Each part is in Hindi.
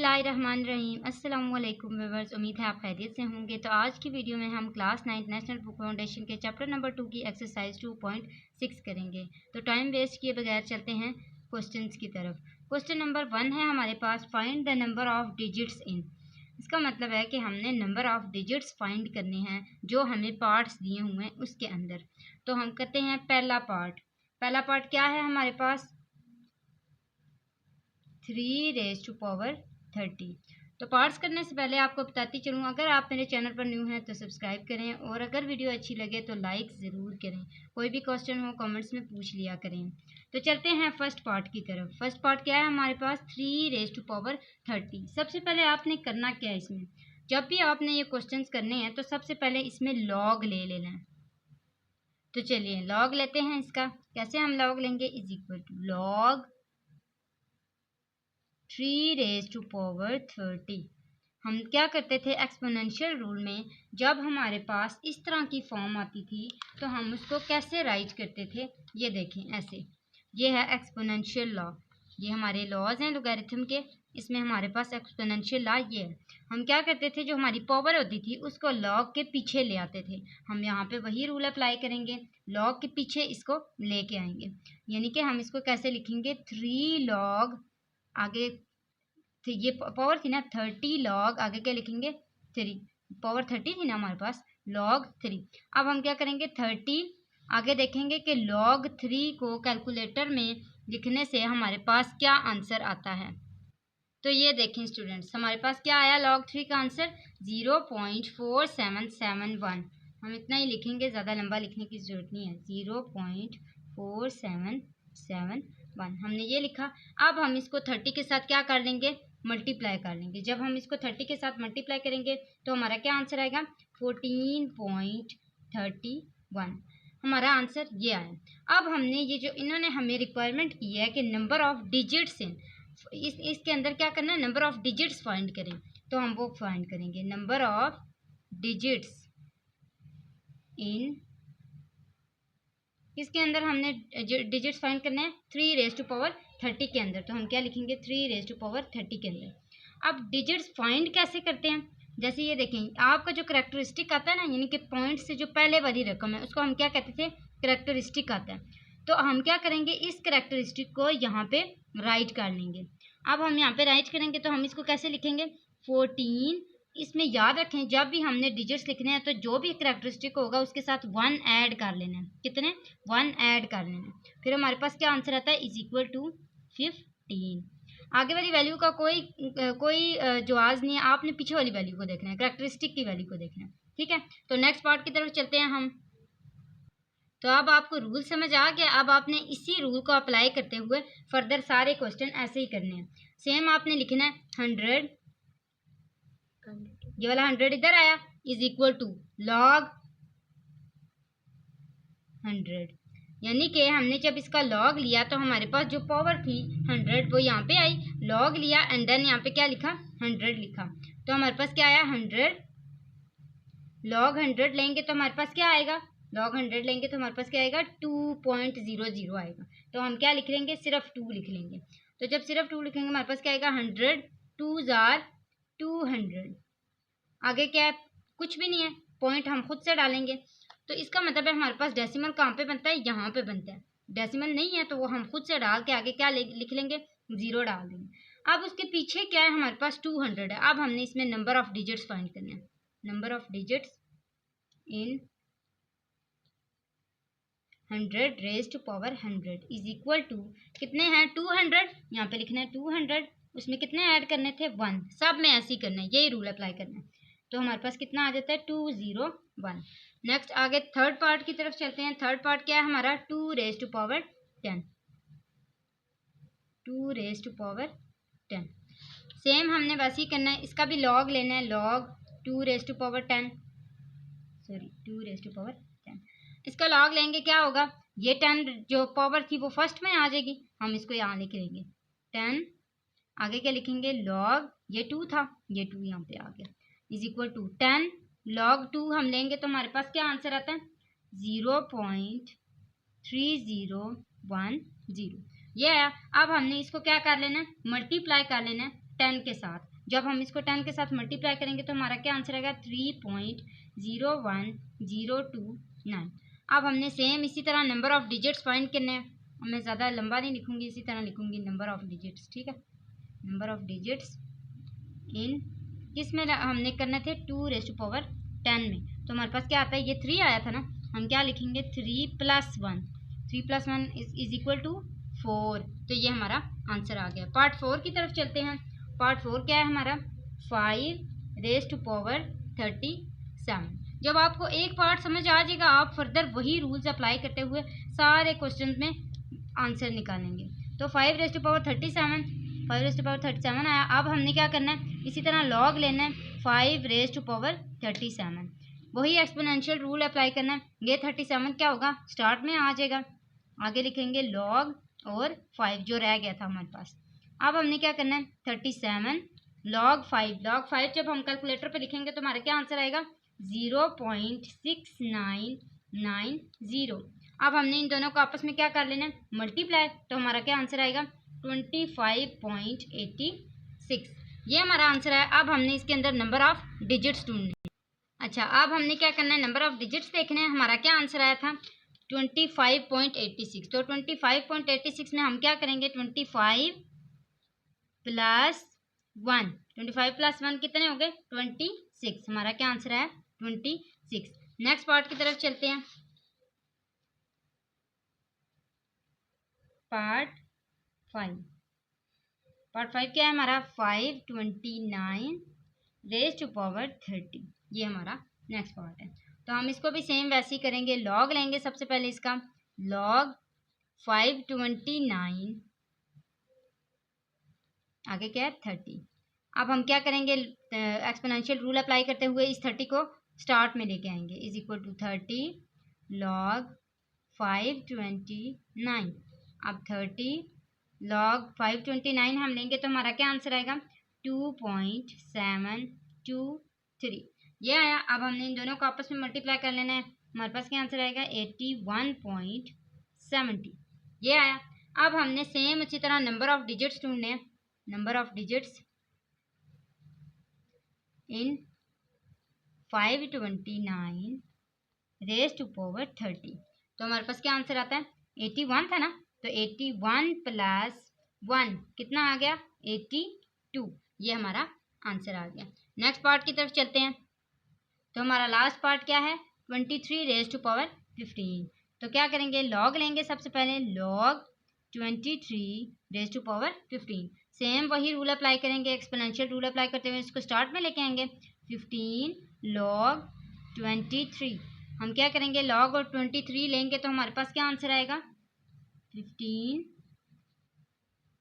बिस्मिल्लाहिर्रहमानिर्रहीम। अस्सलाम वालेकुम व्यूअर्स, उम्मीद है आप खैरियत से होंगे। तो आज की वीडियो में हम क्लास 9 नेशनल बुक फाउंडेशन के चैप्टर नंबर 2 की एक्सरसाइज 2.6 करेंगे। तो टाइम वेस्ट किए बगैर चलते हैं क्वेश्चंस की तरफ। क्वेश्चन नंबर 1 है हमारे पास, find the number of digits in. इसका मतलब है कि हमने नंबर ऑफ डिजिट्स फाइंड करने हैं जो हमें पार्ट्स दिए हुए हैं उसके अंदर। तो हम करते हैं पहला पार्ट क्या है हमारे पास, 3⁻30। तो पार्ट्स करने से पहले आपको बताती चलूँ, अगर आप मेरे चैनल पर न्यू हैं तो सब्सक्राइब करें और अगर वीडियो अच्छी लगे तो लाइक ज़रूर करें। कोई भी क्वेश्चन हो कमेंट्स में पूछ लिया करें। तो चलते हैं फर्स्ट पार्ट की तरफ। फर्स्ट पार्ट क्या है हमारे पास, 3⁻30। सबसे पहले आपने करना क्या है इसमें, जब भी आपने ये क्वेश्चंस करने हैं तो सबसे पहले इसमें लॉग ले लेना है। तो चलिए लॉग लेते हैं इसका। कैसे हम लॉग लेंगे, इज इक्वल टू लॉग 3⁻30। हम क्या करते थे एक्सपोनेंशियल रूल में, जब हमारे पास इस तरह की फॉर्म आती थी तो हम उसको कैसे राइट करते थे, ये देखें ऐसे। ये है एक्सपोनेंशियल लॉ, ये हमारे लॉज हैं लोगैरिथम के। इसमें हमारे पास एक्सपोनेंशियल लॉ ये है। हम क्या करते थे, जो हमारी पावर होती थी उसको लॉग के पीछे ले आते थे। हम यहाँ पे वही रूल अप्लाई करेंगे, लॉग के पीछे इसको लेके आएंगे। यानी कि हम इसको कैसे लिखेंगे, 3 लॉग, आगे तो ये पावर थी ना 30 लॉग, आगे क्या लिखेंगे 3, पावर 30 थी ना हमारे पास, लॉग 3। अब हम क्या करेंगे 30, आगे देखेंगे कि लॉग 3 को कैलकुलेटर में लिखने से हमारे पास क्या आंसर आता है। तो ये देखें स्टूडेंट्स, हमारे पास क्या आया लॉग 3 का आंसर 0.4771। हम इतना ही लिखेंगे, ज़्यादा लंबा लिखने की ज़रूरत नहीं है। 0.4771 हमने ये लिखा। अब हम इसको 30 के साथ क्या कर लेंगे, मल्टीप्लाई कर लेंगे। जब हम इसको 30 के साथ मल्टीप्लाई करेंगे तो हमारा क्या आंसर आएगा, 14.31। हमारा आंसर ये आया। अब हमने ये जो इन्होंने हमें रिक्वायरमेंट की है कि नंबर ऑफ डिजिट्स इन, इसके अंदर क्या करना है, नंबर ऑफ डिजिट्स फाइंड करें। तो हम वो फाइंड करेंगे, नंबर ऑफ डिजिट्स इन, इसके अंदर हमने डिजिट्स फाइंड करना है 3⁻30 के अंदर। तो हम क्या लिखेंगे 3⁻30 के अंदर। अब डिजिट्स फाइंड कैसे करते हैं, जैसे ये देखें आपका जो करेक्टरिस्टिक आता है ना, यानी कि पॉइंट से जो पहले वाली रकम है उसको हम क्या कहते थे, करेक्टरिस्टिक आता है। तो हम क्या करेंगे, इस करेक्टरिस्टिक को यहाँ पे राइट कर लेंगे। अब हम यहाँ पे राइट करेंगे तो हम इसको कैसे लिखेंगे 14। इसमें याद रखें जब भी हमने डिजिट्स लिखने हैं तो जो भी करेक्टरिस्टिक होगा उसके साथ 1 ऐड कर लेना है। कितने, 1 ऐड कर लेना है। फिर हमारे पास क्या आंसर आता है, इज इक्वल टू 15। आगे वाली वैल्यू का कोई जवाब नहीं है, आपने पीछे वाली वैल्यू को देखना है, करेक्टरिस्टिक की वैल्यू को देखना है। ठीक है, तो नेक्स्ट पार्ट की तरफ चलते हैं हम। तो अब आपको रूल समझ आ गया। अब आपने इसी रूल को अप्लाई करते हुए फर्दर सारे क्वेश्चन ऐसे ही करने हैं। सेम आपने लिखना है 100, ये वाला 100 इधर आया, इज इक्वल टू लॉग 100। यानी कि हमने जब इसका लॉग लिया तो हमारे पास जो पावर थी 100 वो यहाँ पे आई, लॉग लिया एंड देन यहाँ पे क्या लिखा 100 लिखा। तो हमारे पास क्या आया 100, लॉग 100 लेंगे तो हमारे पास क्या आएगा, लॉग 100 लेंगे तो हमारे पास क्या आएगा 2.00 आएगा। तो हम क्या लिख लेंगे, सिर्फ 2 लिख लेंगे। तो जब सिर्फ 2 लिखेंगे हमारे पास क्या आएगा 100 2 जार 200। आगे क्या है, कुछ भी नहीं है, पॉइंट हम खुद से डालेंगे। तो इसका मतलब है हमारे पास डेसिमल कहाँ पे बनता है, यहाँ पे बनता है। डेसिमल नहीं है तो वो हम खुद से डाल के आगे क्या लिख लेंगे, 0 डाल देंगे। अब उसके पीछे क्या है, हमारे पास 200 है। अब हमने इसमें नंबर ऑफ डिजिट्स फाइंड करना है। Number of digits in 100⁻100 is equal to, कितने हैं 200, यहाँ पे लिखना है 200, उसमें कितने ऐड करने थे 1। सब में ऐसे ही करना है, यही रूल अप्लाई करना है। तो हमारे पास कितना आ जाता है 201। नेक्स्ट आगे थर्ड पार्ट की तरफ चलते हैं। थर्ड पार्ट क्या है हमारा 2⁻10। 2⁻10 सेम हमने वैसे ही करना है, इसका भी लॉग लेना है, लॉग 2⁻10, सॉरी 2⁻10। इसका लॉग लेंगे क्या होगा, ये 10 जो पावर थी वो फर्स्ट में आ जाएगी, हम इसको यहाँ लिख लेंगे 10। आगे क्या लिखेंगे, लॉग ये 2 था, ये 2 यहाँ पे आ गया, इज इक्वल टू 10 लॉग 2 हम लेंगे तो हमारे पास क्या आंसर आता है 0.3010। ये आया। अब हमने इसको क्या कर लेना है, मल्टीप्लाई कर लेना है 10 के साथ। जब हम इसको 10 के साथ मल्टीप्लाई करेंगे तो हमारा क्या आंसर आएगा 3.01029। अब हमने सेम इसी तरह नंबर ऑफ डिजिट्स फाइंड करने हैं। मैं ज़्यादा लंबा नहीं लिखूंगी, इसी तरह लिखूंगी नंबर ऑफ डिजिट्स, ठीक है। नंबर ऑफ डिजिट्स इन किस में हमने करने थे 2⁻10 में, तो हमारे पास क्या आता है, ये 3 आया था ना, हम क्या लिखेंगे 3 + 1, 3 + 1 इज इक्वल टू 4। तो ये हमारा आंसर आ गया। पार्ट 4 की तरफ चलते हैं। पार्ट 4 क्या है हमारा 5⁻37। जब आपको एक पार्ट समझ आ जाएगा आप फर्दर वही रूल्स अप्लाई करते हुए सारे क्वेश्चन में आंसर निकालेंगे। तो 5⁻37 आया। अब हमने क्या करना है, इसी तरह लॉग लेना है 5⁻37, वही एक्सपोनेंशियल रूल अप्लाई करना है। ये 37 क्या होगा स्टार्ट में आ जाएगा, आगे लिखेंगे लॉग और 5 जो रह गया था हमारे पास। अब हमने क्या करना है 37 log 5 जब हम कैलकुलेटर पे लिखेंगे तो हमारा क्या आंसर आएगा 0.6990। अब हमने इन दोनों को आपस में क्या कर लेना है मल्टीप्लाई, तो हमारा क्या आंसर आएगा 25.86। ये हमारा आंसर है। अब हमने इसके अंदर नंबर ऑफ डिजिट्स ढूंढने हैं। अच्छा, अब हमने क्या करना है नंबर ऑफ डिजिट्स देखने हैं। हमारा क्या आंसर आया था 25.86। तो 25.86 में हम क्या करेंगे 25 + 1 कितने हो गए 26। हमारा क्या आंसर है 26। नेक्स्ट पार्ट की तरफ चलते हैं। पार्ट 5 क्या है हमारा 529⁻30। ये हमारा नेक्स्ट पार्ट है। तो हम इसको भी सेम वैसे ही करेंगे, लॉग लेंगे सबसे पहले इसका, लॉग 529 आगे क्या है 30। अब हम क्या करेंगे एक्सपोनेंशियल रूल अप्लाई करते हुए इस 30 को स्टार्ट में लेके आएंगे, इज इक्वल टू 30 log 529। अब 30 log 529 हम लेंगे तो हमारा क्या आंसर आएगा 2.723। ये आया। अब हमने इन दोनों को आपस में मल्टीप्लाई कर लेना है, हमारे पास क्या आंसर आएगा 81.70। ये आया। अब हमने सेम अच्छी तरह नंबर ऑफ डिजिट्स ढूंढने हैं। नंबर ऑफ डिजिट्स इन 529⁻30। तो हमारे पास क्या आंसर आता है 81 था ना, तो 81 + 1 कितना आ गया 82। ये हमारा आंसर आ गया। नेक्स्ट पार्ट की तरफ चलते हैं। तो हमारा लास्ट पार्ट क्या है 23⁻15। तो क्या करेंगे लॉग लेंगे सबसे पहले, लॉग 23⁻15। सेम वही रूल अप्लाई करेंगे, एक्सपोनेंशियल रूल अप्लाई करते हुए इसको स्टार्ट में लेके आएंगे 15 log 23। हम क्या करेंगे लॉग और 23 लेंगे तो हमारे पास क्या आंसर आएगा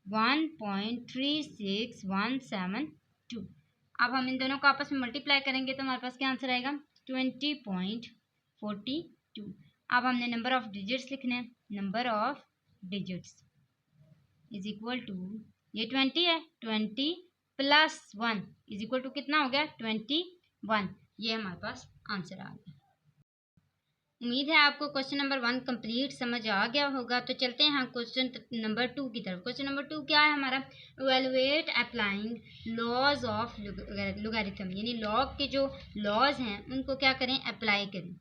1.36172। अब हम इन दोनों को आपस में मल्टीप्लाई करेंगे तो हमारे पास क्या आंसर आएगा 20.42। अब हमने नंबर ऑफ डिजिट्स लिखने हैं। Number of digits is equal to, ये 20 है, 20 + 1 इज इक्वल टू कितना हो गया 21। ये हमारे पास आंसर आ गया। उम्मीद है आपको क्वेश्चन नंबर 1 कंप्लीट समझ आ गया होगा। तो चलते हैं हम क्वेश्चन नंबर 2 की तरफ। क्वेश्चन नंबर 2 क्या है हमारा, evaluate applying laws of logarithm, यानी लॉग के जो लॉज हैं उनको क्या करें अप्लाई करें।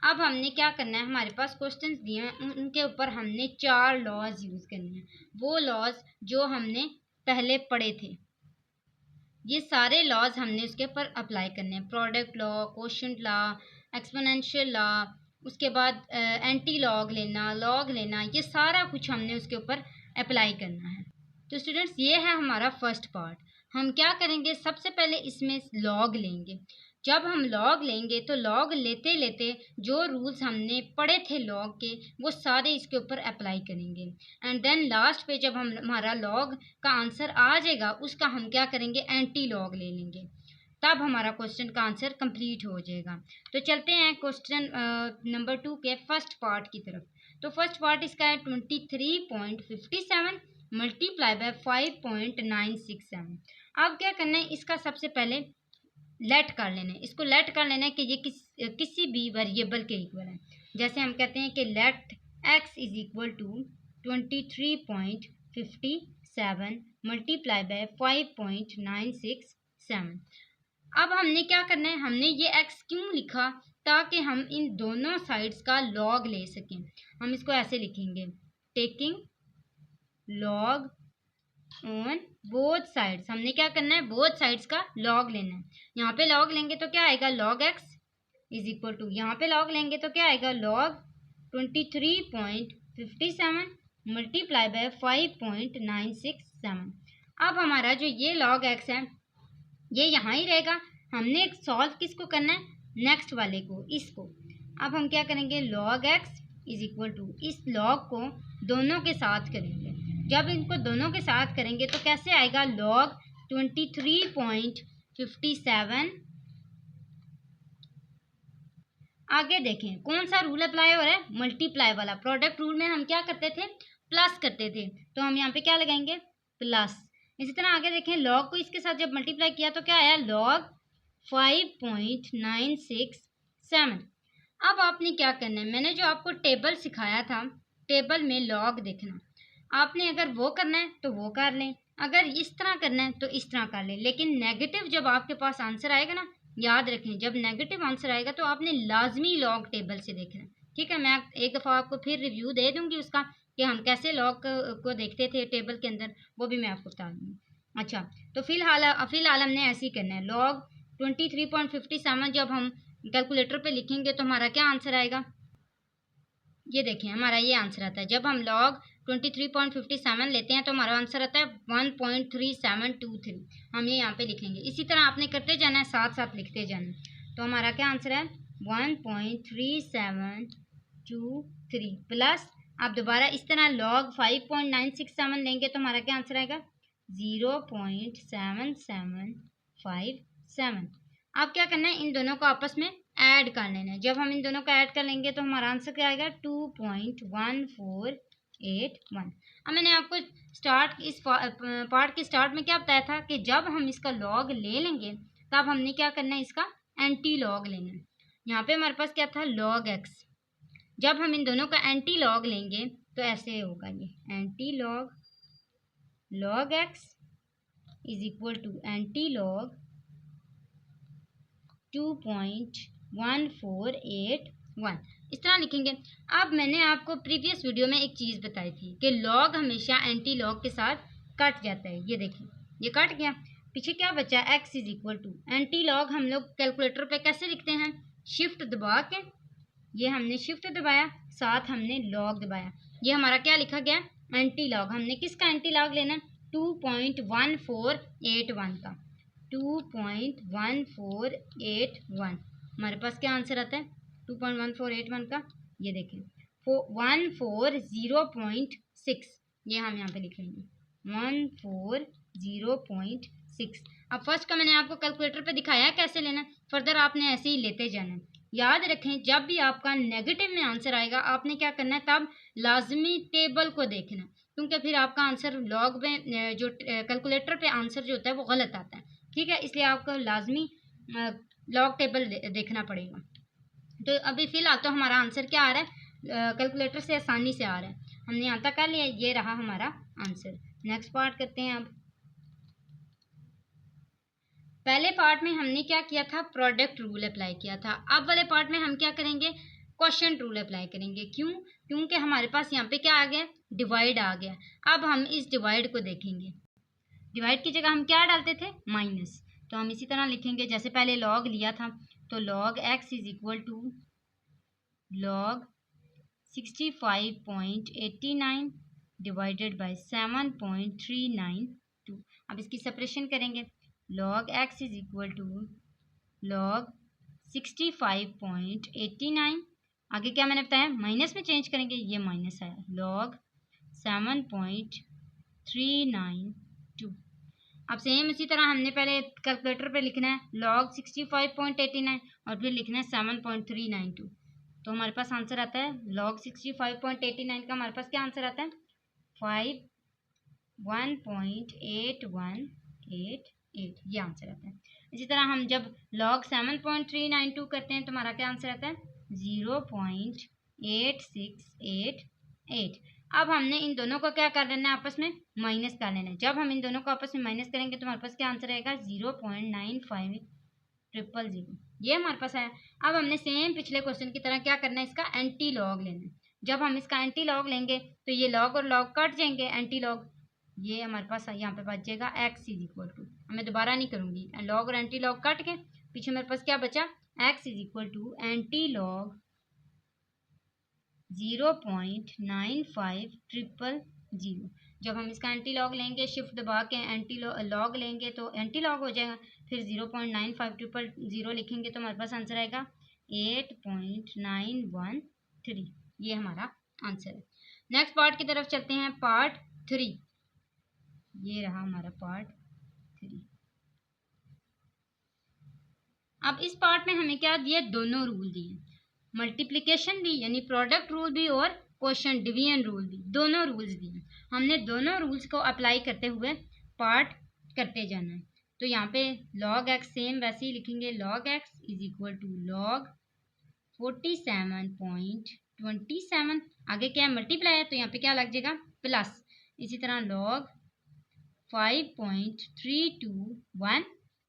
अब हमने क्या करना है, हमारे पास क्वेश्चंस दिए हैं उनके ऊपर हमने 4 लॉज यूज़ करने हैं, वो लॉज जो हमने पहले पढ़े थे। ये सारे लॉज हमने उसके ऊपर अप्लाई करने हैं, product law, quotient law, exponential law, उसके बाद एंटी लॉग लेना, ये सारा कुछ हमने उसके ऊपर अप्लाई करना है। तो स्टूडेंट्स ये है हमारा फर्स्ट पार्ट। हम क्या करेंगे सबसे पहले इसमें लॉग लेंगे। जब हम लॉग लेंगे तो लॉग लेते लेते जो रूल्स हमने पढ़े थे लॉग के वो सारे इसके ऊपर अप्लाई करेंगे। एंड देन लास्ट पे जब हम हमारा लॉग का आंसर आ जाएगा उसका हम क्या करेंगे एंटी लॉग ले लेंगे, तब हमारा क्वेश्चन का आंसर कंप्लीट हो जाएगा। तो चलते हैं क्वेश्चन नंबर 2 के फर्स्ट पार्ट की तरफ। तो फर्स्ट पार्ट इसका है 23.57 मल्टीप्लाई बाय 5.967। अब क्या करना है, इसका सबसे पहले लेट कर लेना है, इसको लेट कर लेना है कि ये किसी भी वेरिएबल के इक्वल है। जैसे हम कहते हैं कि let x is equal to 23.57 multiply by 5.967। 7। अब हमने क्या करना है, हमने ये x क्यों लिखा, ताकि हम इन दोनों साइड्स का लॉग ले सकें। हम इसको ऐसे लिखेंगे, taking log on both sides. हमने क्या करना है, बोथ साइड्स का लॉग लेना है। यहाँ पे लॉग लेंगे तो क्या आएगा, log x is equal to, यहाँ पे लॉग लेंगे तो क्या आएगा, log 23.57 मल्टीप्लाई बाय 5.967। अब हमारा जो ये log x है ये यहाँ ही रहेगा। हमने सॉल्व किसको करना है, नेक्स्ट वाले को, इसको। अब हम क्या करेंगे, log x is equal to, इस log को दोनों के साथ करेंगे। जब इनको दोनों के साथ करेंगे तो कैसे आएगा, log 23.57। आगे देखें कौन सा रूल अप्लाई हो रहा है, मल्टीप्लाई वाला। प्रोडक्ट रूल में हम क्या करते थे, प्लस करते थे, तो हम यहाँ पे क्या लगाएंगे, प्लस। इसी तरह आगे देखें, log को इसके साथ जब मल्टीप्लाई किया तो क्या आया, log 5.967। अब आपने क्या करना है, मैंने जो आपको टेबल सिखाया था, टेबल में log देखना। आपने अगर वो करना है तो वो कर लें, अगर इस तरह करना है तो इस तरह कर लें। लेकिन नेगेटिव जब आपके पास आंसर आएगा ना, याद रखें जब नेगेटिव आंसर आएगा तो आपने लाजमी लॉग टेबल से देखना है। ठीक है, मैं एक दफ़ा आपको फिर रिव्यू दे दूंगी उसका कि हम कैसे लॉग को देखते थे टेबल के अंदर, वो भी मैं आपको बता दूंगी। अच्छा, तो फिलहाल हमने ऐसे ही करना है। log 23.57 जब हम कैलकुलेटर पे लिखेंगे तो हमारा क्या आंसर आएगा, ये देखें हमारा ये आंसर आता है। जब हम log 23.57 लेते हैं तो हमारा आंसर आता है 1.3723। हम ये यहाँ पे लिखेंगे। इसी तरह आपने करते जाना है, साथ साथ लिखते जाना है। तो हमारा क्या आंसर है, 1.3723 प्लस, आप दोबारा इस तरह log 5.967 लेंगे तो हमारा क्या आंसर आएगा, 0.7757। अब क्या करना है, इन दोनों को आपस में ऐड कर लेना है। जब हम इन दोनों को ऐड कर लेंगे तो हमारा आंसर क्या आएगा, 2.1481। अब मैंने आपको इस पार्ट के स्टार्ट में क्या बताया था कि जब हम इसका लॉग ले लेंगे तब हमने क्या करना है, इसका एंटी लॉग लेना है। यहाँ पे हमारे पास क्या था, log x। जब हम इन दोनों का एंटी लॉग लेंगे तो ऐसे होगा, ये anti log x is equal to anti log 2.1481, इस तरह लिखेंगे। अब मैंने आपको प्रीवियस वीडियो में एक चीज़ बताई थी कि लॉग हमेशा एंटी लॉग के साथ कट जाता है। ये देखिए ये कट गया, पीछे क्या बचा, x is equal to anti log. हम लोग कैलकुलेटर पे कैसे लिखते हैं, शिफ्ट दबा के, ये हमने शिफ्ट दबाया, साथ हमने लॉग दबाया, ये हमारा क्या लिखा गया, एंटी लॉग। हमने किसका एंटी लॉग लेना है, 2.1481 का, 2.1481। हमारे पास क्या आंसर आता है, 2.1481 का, ये देखें 140.6, ये हम यहाँ पे लिख लेंगे 140.6। अब फर्स्ट का मैंने आपको कैलकुलेटर पे दिखाया है कैसे लेना है, फर्दर आपने ऐसे ही लेते जाना है। याद रखें जब भी आपका नेगेटिव में आंसर आएगा आपने क्या करना है, तब लाजमी टेबल को देखना, क्योंकि फिर आपका आंसर लॉग में जो कैलकुलेटर पे आंसर जो होता है वो गलत आता है। ठीक है, इसलिए आपको लाजमी लॉग टेबल देखना पड़ेगा। तो अभी फिलहाल तो हमारा आंसर क्या आ रहा है, कैलकुलेटर से आसानी से आ रहा है। हमने यहाँ तक कर लिया, ये रहा हमारा आंसर। नेक्स्ट पार्ट करते हैं। अब पहले पार्ट में हमने क्या किया था, प्रोडक्ट रूल अप्लाई किया था। अब वाले पार्ट में हम क्या करेंगे, क्वोशंट रूल अप्लाई करेंगे। क्यों, क्योंकि हमारे पास यहाँ पे क्या आ गया, डिवाइड आ गया। अब हम इस डिवाइड को देखेंगे। डिवाइड की जगह हम क्या डालते थे, माइनस। तो हम इसी तरह लिखेंगे जैसे पहले लॉग लिया था, तो log x is equal to log 65.89 divided by 7.392। अब इसकी सेपरेशन करेंगे, log x is equal to log 65.89, आगे क्या मैंने बताया, माइनस में चेंज करेंगे, ये माइनस आया, log 7.392। अब सेम इसी तरह हमने पहले कैलकुलेटर पे लिखना है log 65.89 और फिर लिखना है 7.392। तो हमारे पास आंसर आता है log 65.89 का हमारे पास क्या आंसर आता है, 1.8188, ये आंसर आता है। इसी तरह हम जब log 7.392 करते हैं तो हमारा क्या आंसर आता है, 0.8688। अब हमने इन दोनों को क्या कर लेना है, आपस में माइनस कर लेना है। जब हम इन दोनों को आपस में माइनस करेंगे तो हमारे पास क्या आंसर आएगा, 0.95000। ये हमारे पास आया। अब हमने सेम पिछले क्वेश्चन की तरह क्या करना है, इसका एंटी लॉग लेना है। जब हम इसका एंटी लॉग लेंगे तो ये लॉग और लॉग कट जाएंगे, एंटी लॉग ये हमारे पास यहाँ पे बच जाएगा x इज इक्वल टू, मैं दोबारा नहीं करूँगी, लॉग और एंटी लॉग कट के पीछे मेरे पास क्या बचा, x is equal to anti log 0.95000। जब हम इसका एंटी लॉग लेंगे, शिफ्ट दबा के एंटी लॉग लेंगे तो एंटी लॉग हो जाएगा, फिर 0.95000 लिखेंगे तो हमारे पास आंसर आएगा 8.913। ये हमारा आंसर है। नेक्स्ट पार्ट की तरफ चलते हैं, पार्ट 3। ये रहा हमारा पार्ट 3। अब इस पार्ट में हमें क्या दिया, दोनों रूल दिए, मल्टीप्लिकेशन भी यानी प्रोडक्ट रूल भी और क्वोशंट डिवीजन रूल भी, दोनों रूल्स दिए। हमने दोनों रूल्स को अप्लाई करते हुए पार्ट करते जाना है। तो यहाँ पे log x सेम वैसे ही लिखेंगे, log x is equal to log 47.27, आगे क्या है मल्टीप्लाई है तो यहाँ पे क्या लग जाएगा प्लस। इसी तरह log 5.321,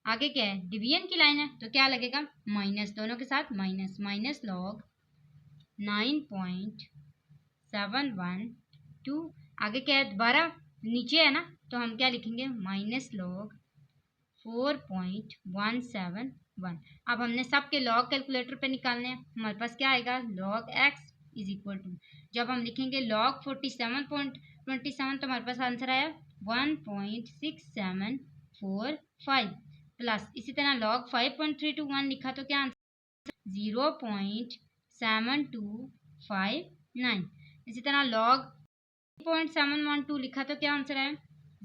आगे क्या है डिवीजन की लाइन है तो क्या लगेगा माइनस, दोनों के साथ माइनस, माइनस log 9.712, आगे क्या है दोबारा नीचे है ना तो हम क्या लिखेंगे माइनस log 4.171। अब हमने सबके लॉग कैलकुलेटर पे निकालने हैं, हमारे पास क्या आएगा log x is equal to, जब हम लिखेंगे log 47.27 तो हमारे पास आंसर आया 1.6745 प्लस, इसी तरह log 5.321 लिखा तो क्या आंसर 0.7259, इसी तरह log 0.712 लिखा तो क्या आंसर आया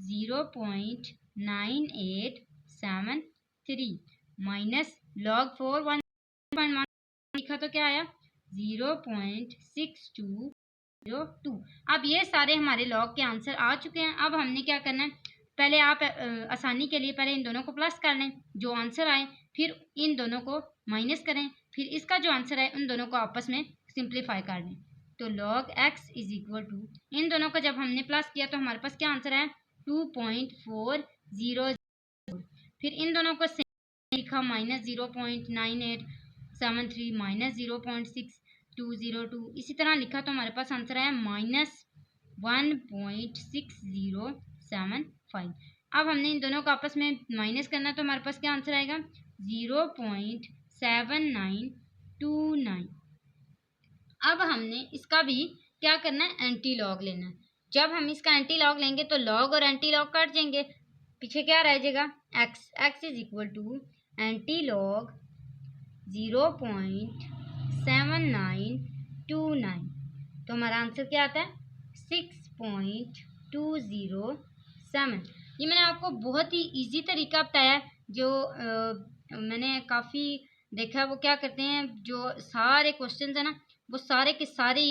0.9873 माइनस log 4.1 लिखा तो क्या आया 0.6202। अब ये सारे हमारे लॉग के आंसर आ चुके हैं। अब हमने क्या करना है, पहले आप आसानी के लिए पहले इन दोनों को प्लस कर लें, जो आंसर आए, फिर इन दोनों को माइनस करें, फिर इसका जो आंसर है उन दोनों को आपस में सिंप्लीफाई कर लें। तो log x is equal to, इन दोनों को जब हमने प्लस किया तो हमारे पास क्या आंसर है 2.400, फिर इन दोनों को लिखा माइनस 0.9873 माइनस 0.6202, इसी तरह लिखा तो हमारे पास आंसर आया माइनस 1.6075। अब हमने इन दोनों को आपस में माइनस करना तो हमारे पास क्या आंसर आएगा 0.7929। अब हमने इसका भी क्या करना है एंटी लॉग लेना है। जब हम इसका एंटी लॉग लेंगे तो लॉग और एंटी लॉग कट जाएंगे, पीछे क्या रह जाएगा x is equal to anti log 0.7929, तो हमारा आंसर क्या आता है 6.207। ये मैंने आपको बहुत ही इजी तरीका बताया, जो मैंने काफ़ी देखा है वो क्या करते हैं, जो सारे क्वेश्चंस है ना वो सारे के सारे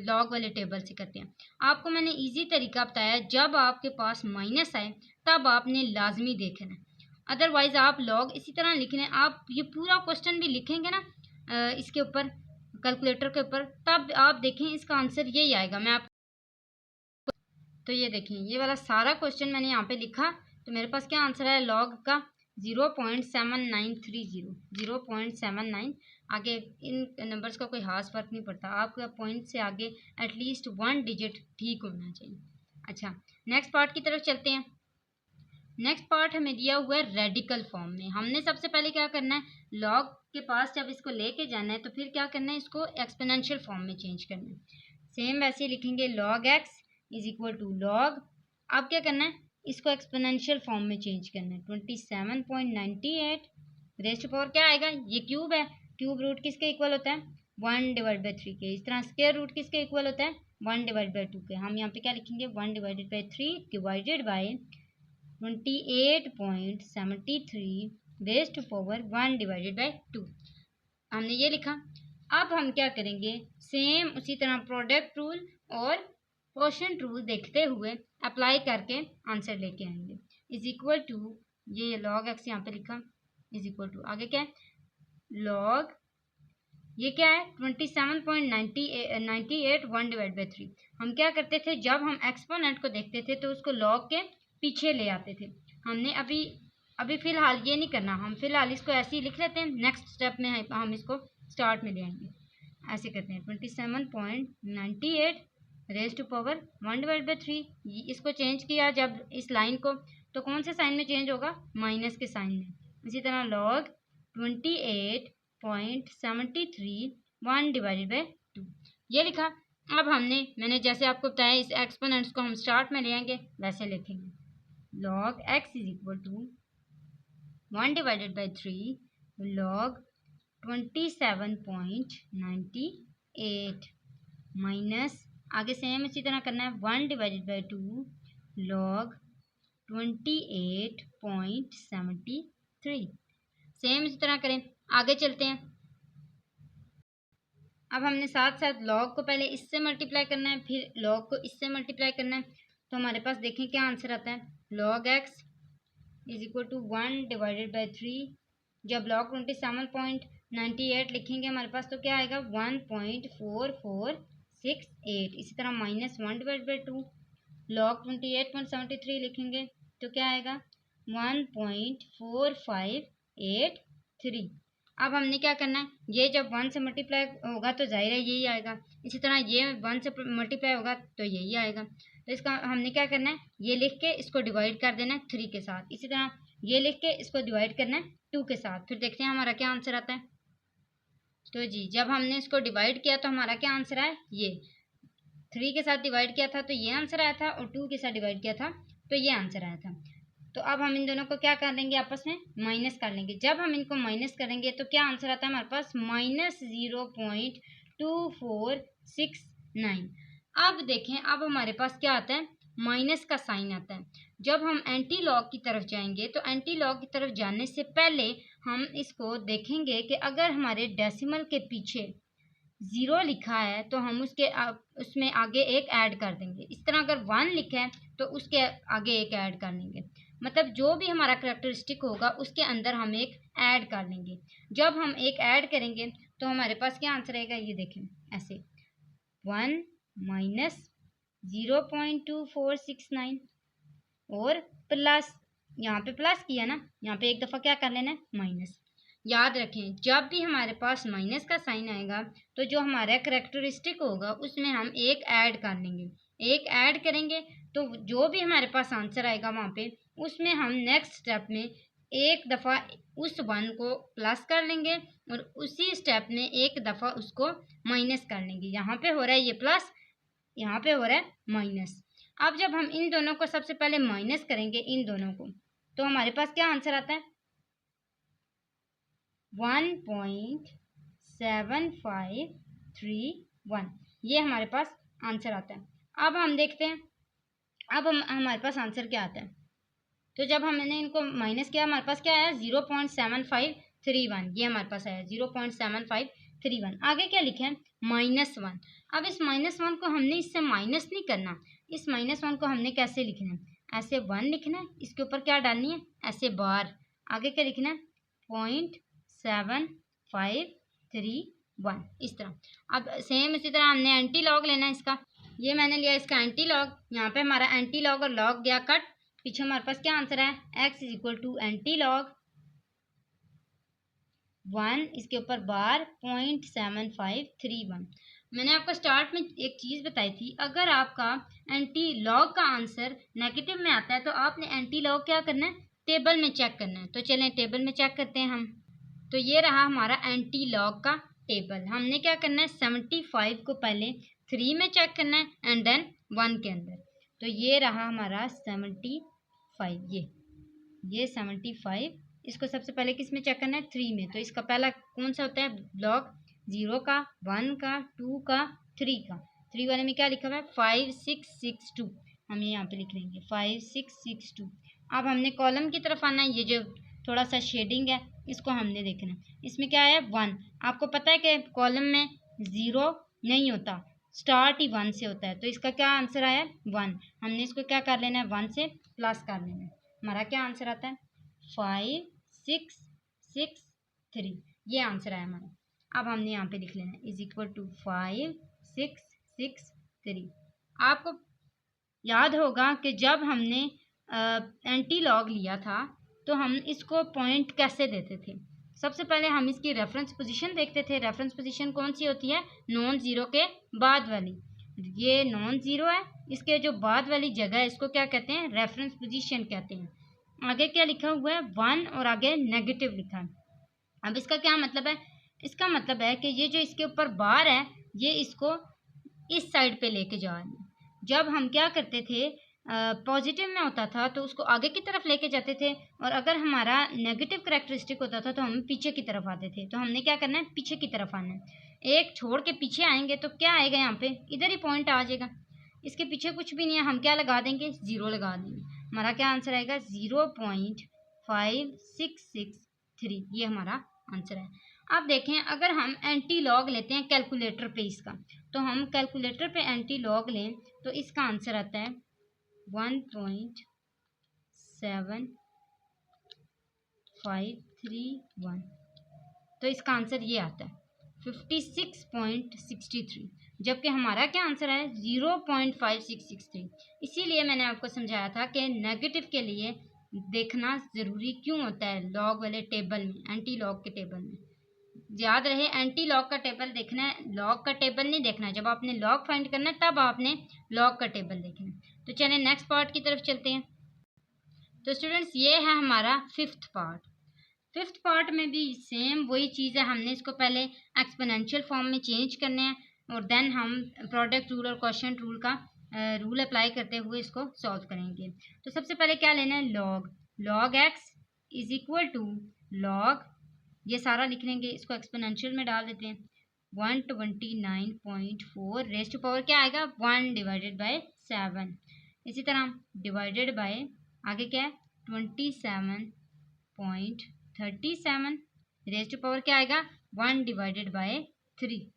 लॉग वाले टेबल से करते हैं। आपको मैंने इजी तरीका बताया, जब आपके पास माइनस आए तब आपने लाजमी देखना है, अदरवाइज आप लॉग इसी तरह लिखने, आप ये पूरा क्वेश्चन भी लिखेंगे ना इसके ऊपर कैलकुलेटर के ऊपर, तब आप देखें इसका आंसर यही आएगा। मैं आप तो ये देखें ये वाला सारा क्वेश्चन मैंने यहाँ पे लिखा तो मेरे पास क्या आंसर है लॉग का 0.7930, 0.79। आगे इन नंबर्स का कोई खास फर्क नहीं पड़ता, आपका पॉइंट से आगे एटलीस्ट 1 डिजिट ठीक होना चाहिए। अच्छा नेक्स्ट पार्ट की तरफ चलते हैं। नेक्स्ट पार्ट हमें दिया हुआ है रेडिकल फॉर्म में। हमने सबसे पहले क्या करना है, लॉग के पास जब इसको लेके जाना है तो फिर क्या करना है, इसको एक्सपोनेंशियल फॉर्म में चेंज करना है। सेम वैसे लिखेंगे log x is equal to log, अब क्या करना है इसको एक्सपोनेंशियल फॉर्म में चेंज करना है 27.98 रेस्ट टू पावर क्या आएगा, ये क्यूब है, क्यूब रूट किसके इक्वल होता है 1/3 के। इस तरह स्क्वायर रूट किसके इक्वल होता है 1/2 के। हम यहाँ पे क्या लिखेंगे 1/3 divided by 28.73 raise to power 1/2। हमने ये लिखा। अब हम क्या करेंगे, सेम उसी तरह प्रोडक्ट रूल और क्वोशंट रूल देखते हुए अप्लाई करके आंसर लेके आएंगे। इज इक्वल टू, ये लॉग एक्स यहाँ पे लिखा, इज इक्वल टू आगे क्या है लॉग ये क्या है 27.98 1 डिवाइड बाई 3। हम क्या करते थे, जब हम एक्सपोनेंट को देखते थे तो उसको लॉग के पीछे ले आते थे। हमने अभी फ़िलहाल ये नहीं करना, हम फ़िलहाल इसको ऐसे ही लिख लेते हैं, नेक्स्ट स्टेप में हम इसको स्टार्ट में ले आएंगे। ऐसे करते हैं 27.98 raise to power 1 divide by 3। इसको चेंज किया जब इस लाइन को, तो कौन से साइन में चेंज होगा, माइनस के साइन में। इसी तरह लॉग 28.73 1 डिवाइडेड बाई 2 ये लिखा। अब मैंने जैसे आपको बताया इस एक्सपोनेंट्स को हम स्टार्ट में ले आएंगे, वैसे लिखेंगे log x is equal to 1 divided by 3 log 27.98 minus आगे सेम इसी तरह करना है 1 डिवाइडेड बाई 2 लॉग 28.73 सेम इसी तरह करें। आगे चलते हैं। अब हमने साथ साथ लॉग को पहले इससे मल्टीप्लाई करना है, फिर लॉग को इससे मल्टीप्लाई करना है। तो हमारे पास देखें क्या आंसर आता है, log x is equal to 1 divided by 3। जब लॉग 27.98 लिखेंगे हमारे पास तो क्या आएगा 1.4468। इसी तरह माइनस 1 डिवाइड बाई 2 लॉग 28.73 लिखेंगे तो क्या आएगा 1.4583। अब हमने क्या करना है, ये जब 1 से मल्टीप्लाई होगा तो जाहिर है यही आएगा। इसी तरह ये 1 से मल्टीप्लाई होगा तो यही आएगा। तो इसका हमने क्या करना है, ये लिख के इसको डिवाइड कर देना है 3 के साथ। इसी तरह ये लिख के इसको डिवाइड करना है 2 के साथ। फिर देखते हैं हमारा क्या आंसर आता है। तो जी जब हमने इसको डिवाइड किया तो हमारा क्या आंसर आया, ये 3 के साथ डिवाइड किया था तो ये आंसर आया था, और 2 के साथ डिवाइड किया था तो ये आंसर आया था। तो अब हम इन दोनों को क्या कर लेंगे, आपस में माइनस कर लेंगे। जब हम इनको माइनस करेंगे तो क्या आंसर आता है हमारे पास, -0.2469। अब देखें, अब हमारे पास क्या आता है, माइनस का साइन आता है। जब हम एंटी लॉग की तरफ जाएंगे तो एंटी लॉग की तरफ जाने से पहले हम इसको देखेंगे कि अगर हमारे डेसिमल के पीछे 0 लिखा है तो हम उसमें आगे एक ऐड कर देंगे। इस तरह अगर 1 लिखा है तो उसके आगे एक ऐड कर लेंगे। मतलब जो भी हमारा करैक्टरिस्टिक होगा उसके अंदर हम एक ऐड कर लेंगे। जब हम एक ऐड करेंगे तो हमारे पास क्या आंसर आएगा, ये देखें ऐसे 1 माइनस 0.2469 और प्लस, यहाँ पे प्लस किया ना, यहाँ पे एक दफ़ा क्या कर लेना है, माइनस। याद रखें जब भी हमारे पास माइनस का साइन आएगा तो जो हमारा करैक्टरिस्टिक होगा उसमें हम एक ऐड कर लेंगे। एक ऐड करेंगे तो जो भी हमारे पास आंसर आएगा वहाँ पे उसमें हम नेक्स्ट स्टेप में एक दफ़ा उस 1 को प्लस कर लेंगे और उसी स्टेप में एक दफ़ा उसको माइनस कर लेंगे। यहाँ पे हो रहा है ये प्लस, यहाँ पे हो रहा है माइनस। अब जब हम इन दोनों को सबसे पहले माइनस करेंगे इन दोनों को, तो हमारे पास क्या आंसर आता है 1.7531। ये हमारे पास आंसर आता है। अब हम देखते हैं अब हमारे पास आंसर क्या आता है। तो जब हमने इनको माइनस किया हमारे पास क्या आया 0.7531। ये हमारे पास आया 0.7531। आगे क्या लिखा है -1। अब इस -1 को हमने इससे माइनस नहीं करना, इस -1 को हमने कैसे लिखना है, ऐसे 1 लिखना है, इसके ऊपर क्या डालनी है, ऐसे बार, आगे क्या लिखना है 0.7531 इस तरह। अब सेम इसी तरह हमने एंटी लॉग लेना है इसका। ये मैंने लिया इसका एंटी लॉग, यहाँ पे हमारा एंटी लॉग और लॉग गया कट, पीछे हमारे पास क्या आंसर है x is equal to anti log 1, इसके ऊपर बार 0.7531। मैंने आपको स्टार्ट में एक चीज़ बताई थी, अगर आपका एंटी लॉग का आंसर नेगेटिव में आता है तो आपने एंटी लॉग क्या करना है, टेबल में चेक करना है। तो चलें टेबल में चेक करते हैं हम। तो ये रहा हमारा एंटी लॉग का टेबल। हमने क्या करना है 75 को पहले 3 में चेक करना है एंड देन 1 के अंदर। तो ये रहा हमारा 75, ये 75, इसको सबसे पहले किस में चेक करना है 3 में। तो इसका पहला कौन सा होता है, लॉग 0 का, 1 का, 2 का, 3 का। 3 वाले में क्या लिखा हुआ है 5662, हम ये यहाँ पे लिख लेंगे 5662। अब हमने कॉलम की तरफ आना है, ये जो थोड़ा सा शेडिंग है इसको हमने देखना है। इसमें क्या है 1, आपको पता है कि कॉलम में 0 नहीं होता, स्टार्ट ही 1 से होता है। तो इसका क्या आंसर आया 1, हमने इसको क्या कर लेना है 1 से प्लस कर लेना है। हमारा क्या आंसर आता है 5663, ये आंसर आया हमारा। अब हमने यहाँ पे लिख लेना है इज इक्वल टू 5 6 6 3। आपको याद होगा कि जब हमने एंटी लॉग लिया था तो हम इसको पॉइंट कैसे देते थे। सबसे पहले हम इसकी रेफरेंस पोजीशन देखते थे। रेफरेंस पोजीशन कौन सी होती है, नॉन ज़ीरो के बाद वाली। ये नॉन ज़ीरो है, इसके जो बाद वाली जगह है इसको क्या कहते हैं, रेफरेंस पोजीशन कहते हैं। आगे क्या लिखा हुआ है, 1 और आगे नेगेटिव लिखा है। अब इसका क्या मतलब है, इसका मतलब है कि ये जो इसके ऊपर बार है ये इसको इस साइड पे लेके जा रही है। जब हम क्या करते थे, पॉजिटिव में होता था तो उसको आगे की तरफ लेके जाते थे, और अगर हमारा नेगेटिव करैक्टरिस्टिक होता था तो हम पीछे की तरफ आते थे। तो हमने क्या करना है, पीछे की तरफ आना है। एक छोड़ के पीछे आएंगे तो क्या आएगा, यहाँ पे इधर ही पॉइंट आ जाएगा। इसके पीछे कुछ भी नहीं है, हम क्या लगा देंगे, 0 लगा देंगे। हमारा क्या आंसर आएगा, 0.5663। ये हमारा आंसर है। अब देखें, अगर हम एंटी लॉग लेते हैं कैलकुलेटर पे इसका, तो हम कैलकुलेटर पे एंटी लॉग लें तो इसका आंसर आता है 1.7531। तो इसका आंसर ये आता है 56.63, जबकि हमारा क्या आंसर है 0.5663। इसीलिए मैंने आपको समझाया था कि नेगेटिव के लिए देखना ज़रूरी क्यों होता है लॉग वाले टेबल में, एंटी लॉग के टेबल में। याद रहे, एंटी लॉग का टेबल देखना है, लॉग का टेबल नहीं देखना है। जब आपने लॉग फाइंड करना है तब आपने लॉग का टेबल देखना है। तो चलिए नेक्स्ट पार्ट की तरफ चलते हैं। तो स्टूडेंट्स, ये है हमारा 5th पार्ट। 5th पार्ट में भी सेम वही चीज़ है, हमने इसको पहले एक्सपोनेंशियल फॉर्म में चेंज करना है और देन हम प्रोडक्ट रूल और क्वोशिएंट रूल का रूल अप्लाई करते हुए इसको सॉल्व करेंगे। तो सबसे पहले क्या लेना है, log x is equal to log, ये सारा लिख लेंगे, इसको एक्सपोनेंशियल में डाल देते हैं। 129.4 रेज़ टू पावर क्या आएगा, 1/7। इसी तरह डिवाइडेड बाय आगे क्या है 27.37 रेज़ टू पावर क्या आएगा 1/3।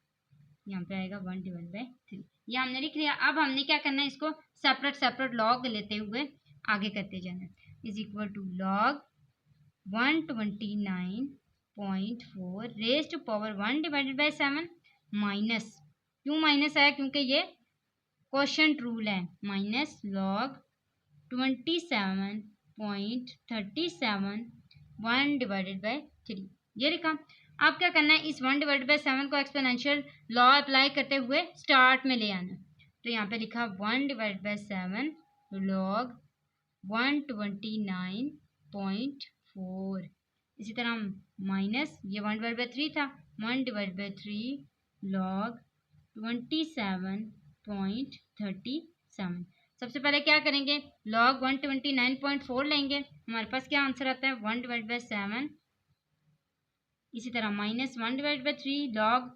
यहाँ पे आएगा 1/3। ये हमने लिख लिया। अब हमने क्या करना है, इसको सेपरेट लॉग लेते हुए आगे करते जाना है। Is equal to log 129.4 raise to power 1/7 minus, क्यों माइनस आया, क्योंकि ये क्वोशिएंट रूल है, माइनस लॉग 27.37 1/3। ये लिखा। अब क्या करना है, इस 1/7 को एक्सपोनेंशियल लॉ अप्लाई करते हुए स्टार्ट में ले आना। तो यहाँ पे लिखा 1/7 लॉग 129.4। इसी तरह माइनस, ये 1/3 था, 1/3 लॉग 27.37। सबसे पहले क्या करेंगे, लॉग 129.4 लेंगे, हमारे पास क्या आंसर आता है 1/7। इसी तरह माइनस 1/3 लॉग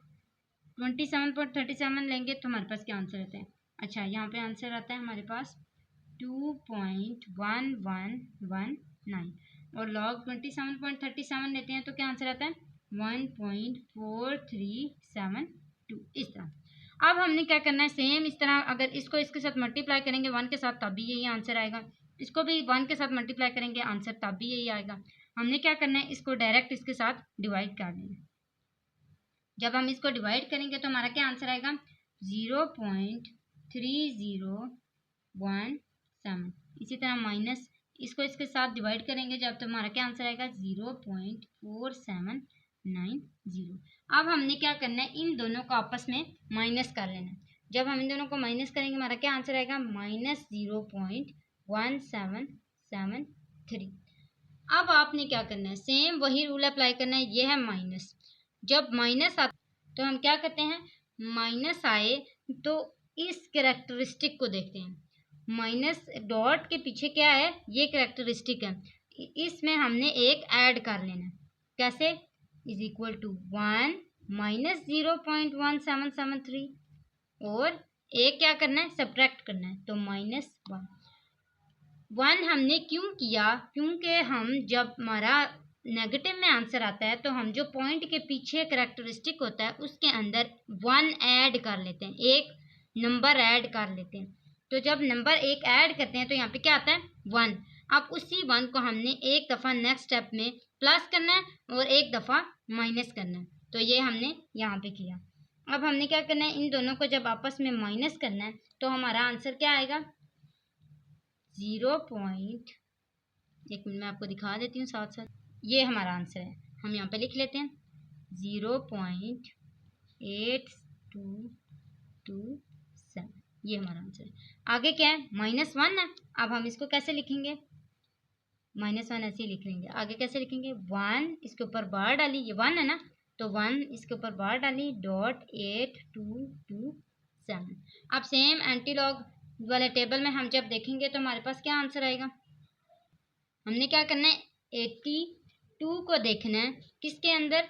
27.37 लेंगे तो हमारे पास क्या आंसर आता है, अच्छा यहाँ पे आंसर आता है हमारे पास 2.1119, और लॉग 27.37 लेते हैं तो क्या आंसर आता है 1.4372। इस तरह। अब हमने क्या करना है, सेम इस तरह अगर इसको इसके साथ मल्टीप्लाई करेंगे 1 के साथ तब भी यही आंसर आएगा, इसको भी 1 के साथ मल्टीप्लाई करेंगे आंसर तब भी यही आएगा। हमने क्या करना है, इसको डायरेक्ट इसके साथ डिवाइड कर देना। जब हम इसको डिवाइड करेंगे तो हमारा क्या आंसर आएगा 0.3017। इसी तरह माइनस, इसको इसके साथ डिवाइड करेंगे जब तो हमारा क्या आंसर आएगा 0.4790। अब हमने क्या करना है, इन दोनों को आपस में माइनस कर लेना है। जब हम इन दोनों को माइनस करेंगे हमारा क्या आंसर आएगा -0.1773। अब आपने क्या करना है, सेम वही रूल अप्लाई करना है। ये है माइनस, जब माइनस आता तो हम क्या करते हैं, माइनस आए तो इस कैरेक्टरिस्टिक को देखते हैं। माइनस डॉट के पीछे क्या है, ये कैरेक्टरिस्टिक है, इसमें हमने एक ऐड कर लेना। कैसे, इज इक्वल टू 1 माइनस 0.1773 और एक क्या करना है, सब्ट्रैक्ट करना है, तो -1। 1 हमने क्यों किया, क्योंकि हम जब हमारा नेगेटिव में आंसर आता है तो हम जो पॉइंट के पीछे कैरेक्टरिस्टिक होता है उसके अंदर 1 ऐड कर लेते हैं, एक नंबर ऐड कर लेते हैं। तो जब नंबर एक ऐड करते हैं तो यहाँ पे क्या आता है 1। अब उसी 1 को हमने एक दफ़ा नेक्स्ट स्टेप में प्लस करना है और एक दफ़ा माइनस करना है। तो ये हमने यहाँ पे किया। अब हमने क्या करना है, इन दोनों को जब आपस में माइनस करना है तो हमारा आंसर क्या आएगा, 0. एक मिनट में आपको दिखा देती हूँ साथ साथ। ये हमारा आंसर है, हम यहाँ पे लिख लेते हैं 0.8227। ये हमारा आंसर है। आगे क्या है, -1 है। अब हम इसको कैसे लिखेंगे, -1 ऐसे ही लिख लेंगे। आगे कैसे लिखेंगे, 1 इसके ऊपर बार डाली, ये 1 है ना, तो 1 इसके ऊपर बार डाली, .8227। अब सेम एंटीलॉग वाले टेबल में हम जब देखेंगे तो हमारे पास क्या आंसर आएगा। हमने क्या करना है, 82 को देखना है किसके अंदर,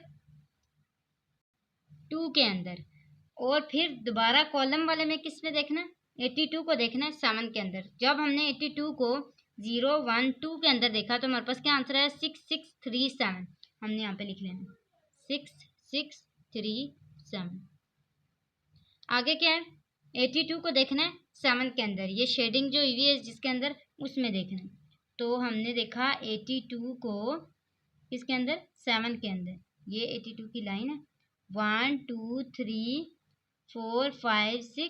2 के अंदर, और फिर दोबारा कॉलम वाले में किस में देखना है, 82 को देखना है 7 के अंदर। जब हमने 82 को 0, 1, 2 के अंदर देखा तो हमारे पास क्या आंसर है, 6637। हमने यहाँ पे लिख लेना 6637। आगे क्या है, 82 को देखना है 7 के अंदर, ये शेडिंग जो हुई है जिसके अंदर, उसमें देखना है। तो हमने देखा 82 को किसके अंदर, 7 के अंदर। ये 82 की लाइन है, 1 2 3 4 5 6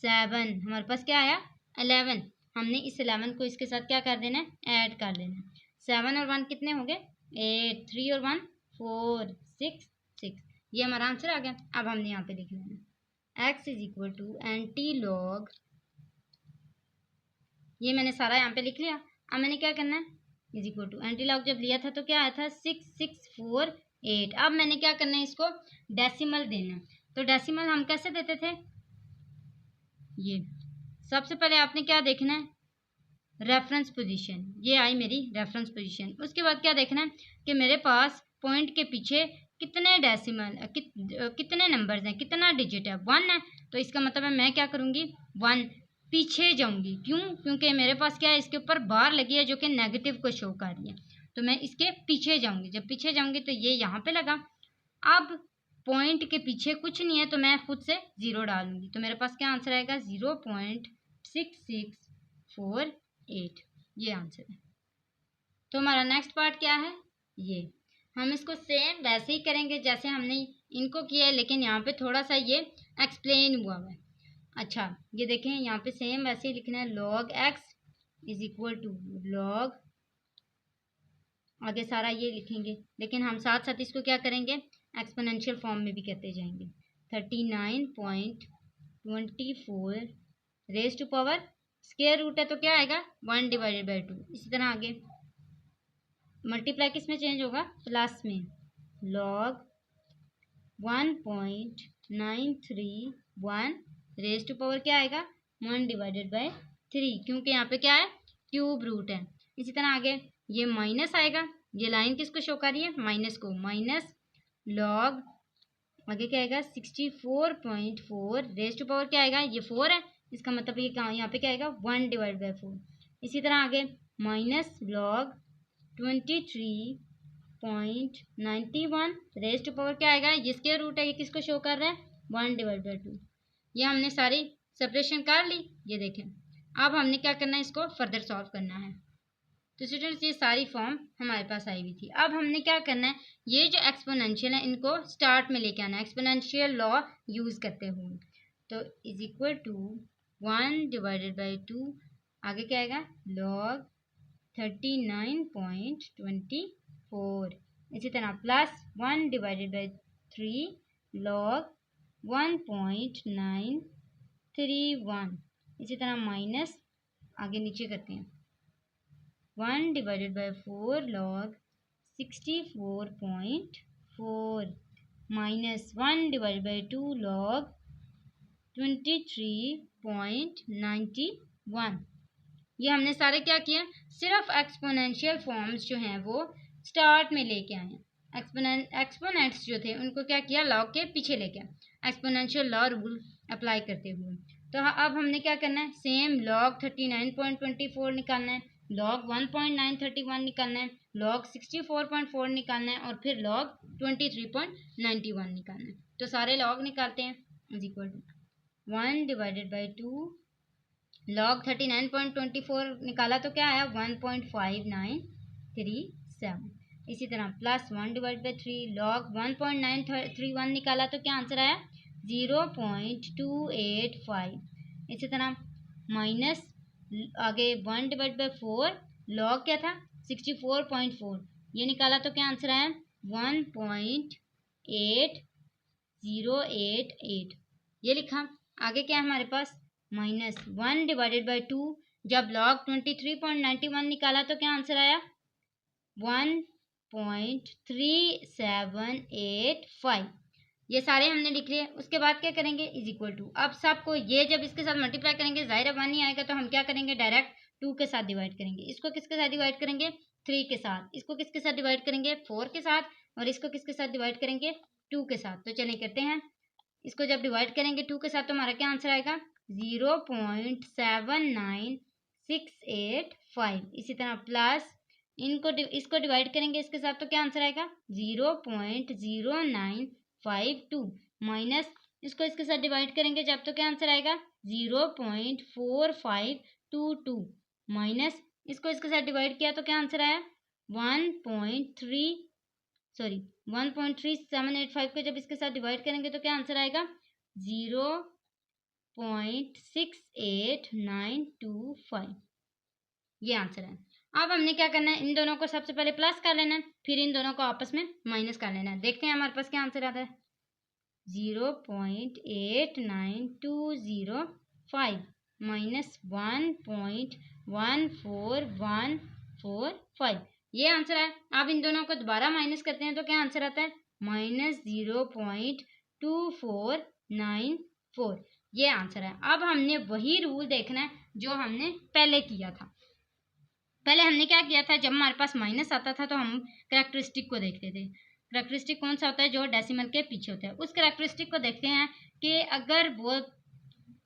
7, हमारे पास क्या आया 11। हमने इस 11 को इसके साथ क्या कर देना है, ऐड कर देना है। 7 और 1 कितने हो गए, 8, 3 और 1 4 6 6। ये हमारा आंसर आ गया। अब हमने यहाँ पे लिख लेना x is equal to anti log, ये मैंने सारा यहाँ पे लिख लिया। अब मैंने क्या करना है, is equal to anti log जब लिया था तो क्या आया था 6648। अब मैंने क्या करना है, इसको डेसिमल देना है। तो डेसिमल हम कैसे देते थे, ये सबसे पहले आपने क्या देखना है, रेफरेंस पोजीशन, ये आई मेरी रेफरेंस पोजीशन। उसके बाद क्या देखना है कि मेरे पास पॉइंट के पीछे कितने डेसिमल कितने नंबर्स हैं, कितना डिजिट है, 1 है। तो इसका मतलब है मैं क्या करूँगी, 1 पीछे जाऊंगी। क्यों, क्योंकि मेरे पास क्या है, इसके ऊपर बार लगी है जो कि नेगेटिव को शो कर रही है, तो मैं इसके पीछे जाऊंगी। जब पीछे जाऊंगी तो ये यहाँ पे लगा। अब पॉइंट के पीछे कुछ नहीं है तो मैं खुद से 0 डालूंगी, तो मेरे पास क्या आंसर आएगा, 0.6648। ये आंसर है। तो हमारा नेक्स्ट पार्ट क्या है, ये हम इसको सेम वैसे ही करेंगे जैसे हमने इनको किया है, लेकिन यहाँ पे थोड़ा सा ये एक्सप्लेन हुआ है। अच्छा ये देखें, यहाँ पे सेम वैसे ही लिखना है, log x is equal to log, आगे सारा ये लिखेंगे, लेकिन हम साथ साथ इसको क्या करेंगे, एक्सपोनेंशियल फॉर्म में भी करते जाएंगे। 39.24 raise to power square root है तो क्या आएगा, 1/2। इसी तरह आगे मल्टीप्लाई किस में चेंज होगा, प्लस में, log 1.931 रेज टू पावर क्या आएगा, 1/3, क्योंकि यहाँ पे क्या है, क्यूब रूट है। इसी तरह आगे ये माइनस आएगा, ये लाइन किसको शो कर रही है, माइनस को, माइनस लॉग, आगे क्या आएगा 64.4 रेज टू पावर क्या आएगा, ये 4 है, इसका मतलब ये कहाँ, यहाँ पे क्या आएगा 1/4। इसी तरह आगे minus log 23.91 raise to power क्या आएगा, ये स्क्वायर रूट है, ये किसको शो कर रहा है, 1/2। ये हमने सारी सेपरेशन कर ली। ये देखें, अब हमने क्या करना है, इसको फर्दर सॉल्व करना है। तो स्टूडेंट्स ये सारी फॉर्म हमारे पास आई हुई थी। अब हमने क्या करना है, ये जो एक्सपोनेंशियल है इनको स्टार्ट में लेके आना है, एक्सपोनेंशियल लॉ यूज़ करते हुए। तो इज इक्वल टू 1/2, आगे क्या आएगा, लॉग 39.24, इसी तरह प्लस 1/3 लॉग 1.931, इसी तरह माइनस, आगे नीचे करते हैं, 1/4 log 64.4 माइनस 1/2 log 23.91। ये हमने सारे क्या किए, सिर्फ एक्सपोनेंशियल फॉर्म्स जो हैं वो स्टार्ट में लेके आए हैं। एक्सपोनेंट्स जो थे उनको क्या किया, लॉग के पीछे लेके आए, एक्सपोनेंशियल लॉ रूल अप्लाई करते हुए। तो अब हमने क्या करना है, सेम लॉग 39.24 निकालना है, लॉग 1.931 निकालना है, लॉग 64.4 निकालना है, और फिर लॉग 23.91 निकालना है। तो सारे लॉग निकालते हैं, इज इक्वल टू 1/2 लॉग 39.24 निकाला तो क्या आया 1.5937। इसी तरह +1/3 log 1.931 निकाला तो क्या आंसर आया 0.285। इसी तरह माइनस आगे 1/4 log क्या था 64.4 ये निकाला तो क्या आंसर आया 1.8088 ये लिखा। आगे क्या है हमारे पास -1/2 जब log 23.91 निकाला तो क्या आंसर आया 1.3785। ये सारे हमने लिख लिए। उसके बाद क्या करेंगे इज इक्वल टू, अब सबको ये जब इसके साथ मल्टीप्लाई करेंगे जाहिर है 1 नहीं आएगा तो हम क्या करेंगे डायरेक्ट 2 के साथ डिवाइड करेंगे। इसको किसके साथ डिवाइड करेंगे 3 के साथ, इसको किसके साथ डिवाइड करेंगे 4 के साथ, और इसको किसके साथ डिवाइड करेंगे 2 के साथ। तो चलिए करते हैं। इसको जब डिवाइड करेंगे 2 के साथ तो हमारा क्या आंसर आएगा 0.79685। इसी तरह प्लस इसको डिवाइड करेंगे इसके साथ तो क्या आंसर आएगा 0.0952 माइनस इसको इसके साथ डिवाइड करेंगे जब तो क्या आंसर आएगा 0.4522 माइनस इसको इसके साथ डिवाइड किया तो क्या आंसर आया 1.3785 को जब इसके साथ डिवाइड करेंगे तो क्या आंसर आएगा 0.68925। ये आंसर है। अब हमने क्या करना है इन दोनों को सबसे पहले प्लस कर लेना है फिर इन दोनों को आपस में माइनस कर लेना है। देखते हैं हमारे पास क्या आंसर आता है 0.89205 माइनस 1.14145 ये आंसर है। अब इन दोनों को दोबारा माइनस करते हैं तो क्या आंसर आता है -0.2494 ये आंसर है। अब हमने वही रूल देखना है जो हमने पहले किया था। पहले हमने क्या किया था जब हमारे पास माइनस आता था तो हम करेक्टरिस्टिक को देखते थे। करेक्टरिस्टिक कौन सा होता है जो डेसिमल के पीछे होता है। उस करेक्टरिस्टिक को देखते हैं कि अगर वो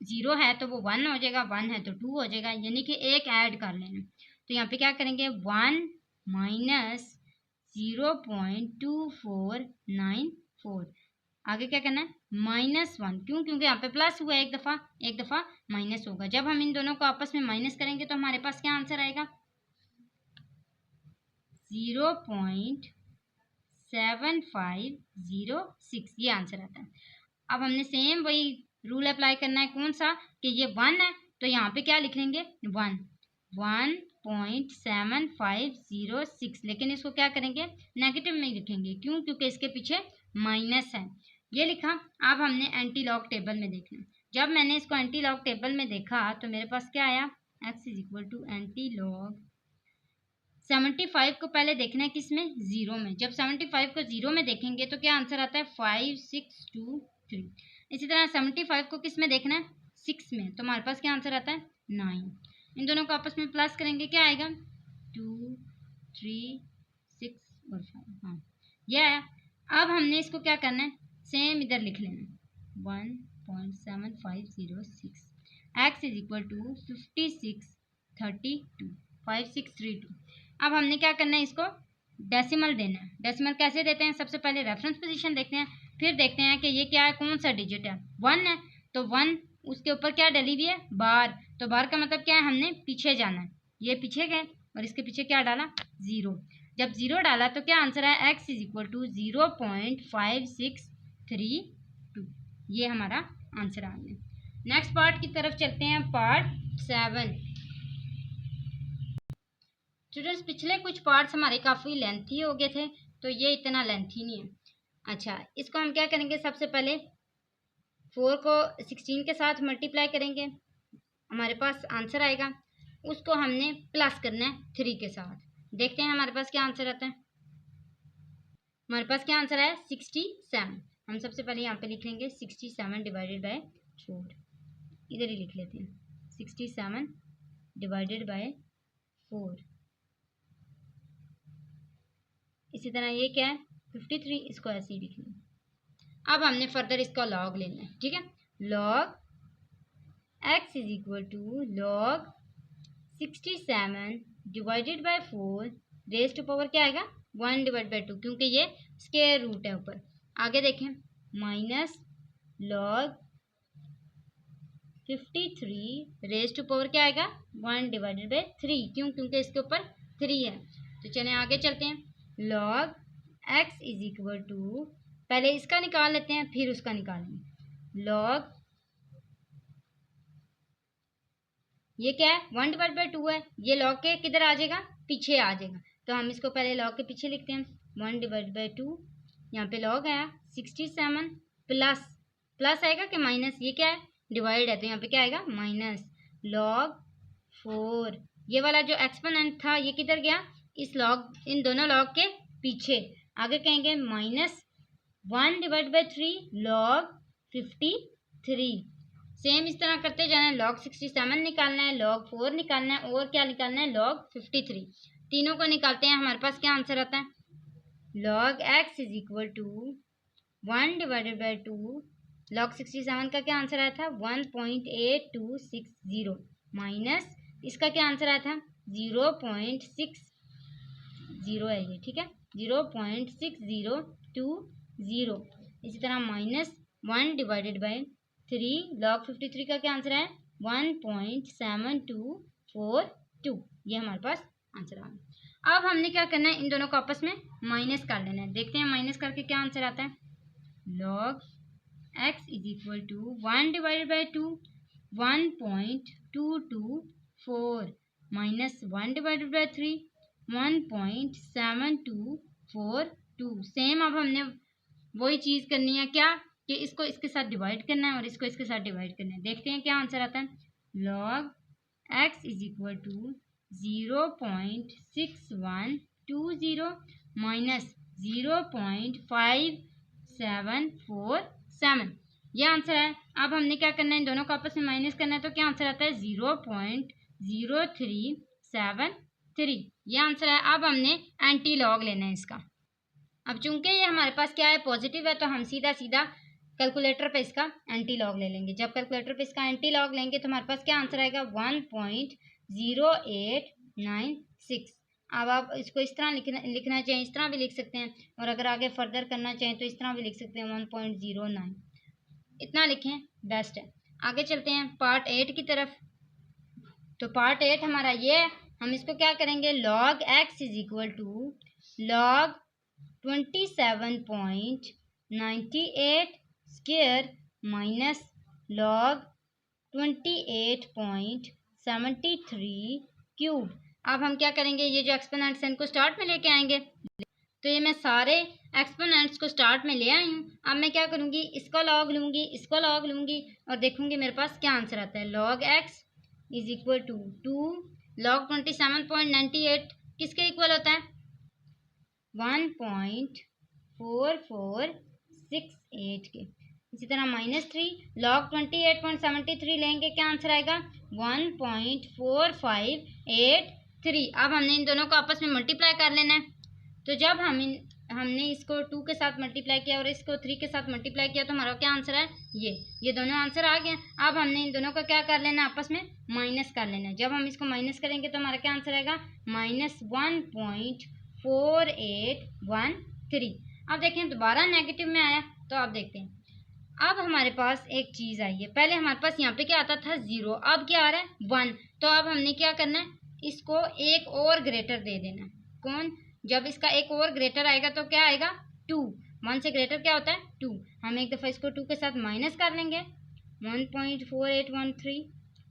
0 है तो वो 1 हो जाएगा, 1 है तो 2 हो जाएगा, यानी कि एक ऐड कर लेना। तो यहाँ पे क्या करेंगे 1 माइनस 0.2494 आगे क्या करना है -1 क्यों क्योंकि यहाँ पे प्लस हुआ है एक दफ़ा माइनस होगा। जब हम इन दोनों को आपस में माइनस करेंगे तो हमारे पास क्या आंसर आएगा 0.7506 ये आंसर आता है। अब हमने सेम वही रूल अप्लाई करना है कौन सा कि ये 1 है तो यहाँ पे क्या लिख लेंगे 1.7506 लेकिन इसको क्या करेंगे नेगेटिव में लिखेंगे क्यों क्योंकि इसके पीछे माइनस है ये लिखा। अब हमने एंटी लॉग टेबल में देखना। जब मैंने इसको एंटी लॉग टेबल में देखा तो मेरे पास क्या आया x is equal to anti log 75 को पहले देखना है किस में 0 में। जब 75 को 0 में देखेंगे तो क्या आंसर आता है 5623। इसी तरह 75 को किस में देखना है 6 में तो हमारे पास क्या आंसर आता है 9। इन दोनों को आपस में प्लस करेंगे क्या आएगा 2 3 6 और 5 हाँ ये आया। अब हमने इसको क्या करना है सेम इधर लिख लेना 1.7506 x इज इक्वल टू 5632 अब हमने क्या करना है इसको डेसिमल देना है। डेसिमल कैसे देते हैं सबसे पहले रेफरेंस पोजीशन देखते हैं फिर देखते हैं कि ये क्या है कौन सा डिजिट है 1 है तो 1 उसके ऊपर क्या डली हुई है बार तो बार का मतलब क्या है हमने पीछे जाना है। ये पीछे गए और इसके पीछे क्या डाला 0 जब 0 डाला तो क्या आंसर है x इज इक्वल टू 0.5632 ये हमारा आंसर आ गया। नेक्स्ट पार्ट की तरफ चलते हैं पार्ट 7। स्टूडेंट्स पिछले कुछ पार्ट्स हमारे काफ़ी लेंथी हो गए थे तो ये इतना लेंथी नहीं है। अच्छा इसको हम क्या करेंगे सबसे पहले 4 को 16 के साथ मल्टीप्लाई करेंगे हमारे पास आंसर आएगा उसको हमने प्लस करना है 3 के साथ। देखते हैं हमारे पास क्या आंसर आता है। हमारे पास क्या आंसर है 67। हम सबसे पहले यहाँ पे लिख लेंगे 67 डिवाइडेड बाय 4 इधर ही लिख लेते हैं 67 डिवाइडेड बाय 4। इसी तरह ये क्या है 53 इसको ऐसे ही लिख लें। अब हमने फर्दर इसका लॉग लेना है ठीक है। Log x is equal to log 67 divided by 4 raise to power क्या आएगा 1 डिवाइड बाय 2 क्योंकि ये स्क्वायर रूट है ऊपर। आगे देखें minus log 53 raise to power क्या आएगा 1 डिवाइडेड बाय 3 क्यों क्योंकि इसके ऊपर 3 है। तो चलें आगे चलते हैं। log x is equal to, पहले इसका निकाल लेते हैं फिर उसका निकालेंगे। log, ये क्या है 1 डिवाइड बाई 2 है, ये log के किधर आ जाएगा, पीछे आ जाएगा, तो हम इसको पहले log के पीछे लिखते हैं। 1 डिवाइड बाई 2, यहाँ पे log आया 67 प्लस, प्लस आएगा कि माइनस, ये क्या है डिवाइड है तो यहाँ पे क्या आएगा माइनस, log 4, ये वाला जो एक्सपोनेंट था ये किधर गया, इस log, इन दोनों log के पीछे, आगे कहेंगे minus 1 divide by 3 log 53। Same इस तरह करते जाना है, log 67 निकालना है, log 4 निकालना है और क्या निकालना है log 53। तीनों को निकालते हैं, हमारे पास क्या आंसर आता है, log x is equal to 1 divided by 2, log 67 का क्या आंसर आया था 1.8260 माइनस इसका क्या आंसर आया था 0.60 है ये, ठीक है 0.6020। इसी तरह माइनस 1 डिवाइडेड बाई 3, log 53 का क्या आंसर है 1.7242, ये हमारे पास आंसर आ गया। अब हमने क्या करना है, इन दोनों को आपस में माइनस कर लेना है, देखते हैं माइनस करके क्या आंसर आता है। log x is equal to 1 divided by 2 1.224 minus 1 divided by 3 1.7242। Same अब हमने वही चीज़ करनी है, क्या कि इसको इसके साथ डिवाइड करना है और इसको इसके साथ डिवाइड करना है, देखते हैं क्या आंसर आता है। log x is equal to 0.6120 minus 0.5747, ये आंसर है। अब हमने क्या करना है, इन दोनों को आपस में माइनस करना है, तो क्या आंसर आता है 0.0373, ये आंसर है। अब हमने एंटी लॉग लेना है इसका। अब चूंकि ये हमारे पास क्या है पॉजिटिव है, तो हम सीधा सीधा कैलकुलेटर पे इसका एंटी लॉग ले लेंगे। जब कैलकुलेटर पे इसका एंटी लॉग लेंगे तो हमारे पास क्या आंसर आएगा 1.0896। अब आप इसको इस तरह लिखना चाहें इस तरह भी लिख सकते हैं, और अगर आगे फर्दर करना चाहें तो इस तरह भी लिख सकते हैं 1.09, इतना लिखें बेस्ट है। आगे चलते हैं पार्ट 8 की तरफ। तो पार्ट 8 हमारा ये है, हम इसको क्या करेंगे, log x is equal to log 27.98 square minus log 28.73 cube. अब हम क्या करेंगे, ये जो एक्सपोनेंट्स हैं इनको स्टार्ट में लेके आएंगे, तो ये मैं सारे एक्सपोनेंट्स को स्टार्ट में ले आई हूँ। अब मैं क्या करूँगी, इसका लॉग लूँगी, इसको लॉग लूँगी और देखूँगी मेरे पास क्या आंसर आता है। log x is equal to 2 log 27.98 किसके इक्वल होता है 1.4468 के। इसी तरह -3 log 28.73 लेंगे, क्या आंसर आएगा 1.4583। अब हमने इन दोनों को आपस में मल्टीप्लाई कर लेना है। तो जब हमने इसको 2 के साथ मल्टीप्लाई किया और इसको 3 के साथ मल्टीप्लाई किया तो हमारा क्या आंसर है, ये दोनों आंसर आ गए। अब हमने इन दोनों का क्या कर लेना है, आपस में माइनस कर लेना है। जब हम इसको माइनस करेंगे तो हमारा क्या आंसर आएगा -1.4813। अब देखें दोबारा नेगेटिव में आया, तो अब देखते हैं। अब हमारे पास एक चीज़ आई है, पहले हमारे पास यहाँ पे क्या आता था 0, अब क्या आ रहा है 1। तो अब हमने क्या करना है, इसको एक और ग्रेटर दे देना है। कौन, जब इसका एक और ग्रेटर आएगा तो क्या आएगा 2। 1 से ग्रेटर क्या होता है 2। हम एक दफ़ा इसको 2 के साथ माइनस कर लेंगे 1.4813,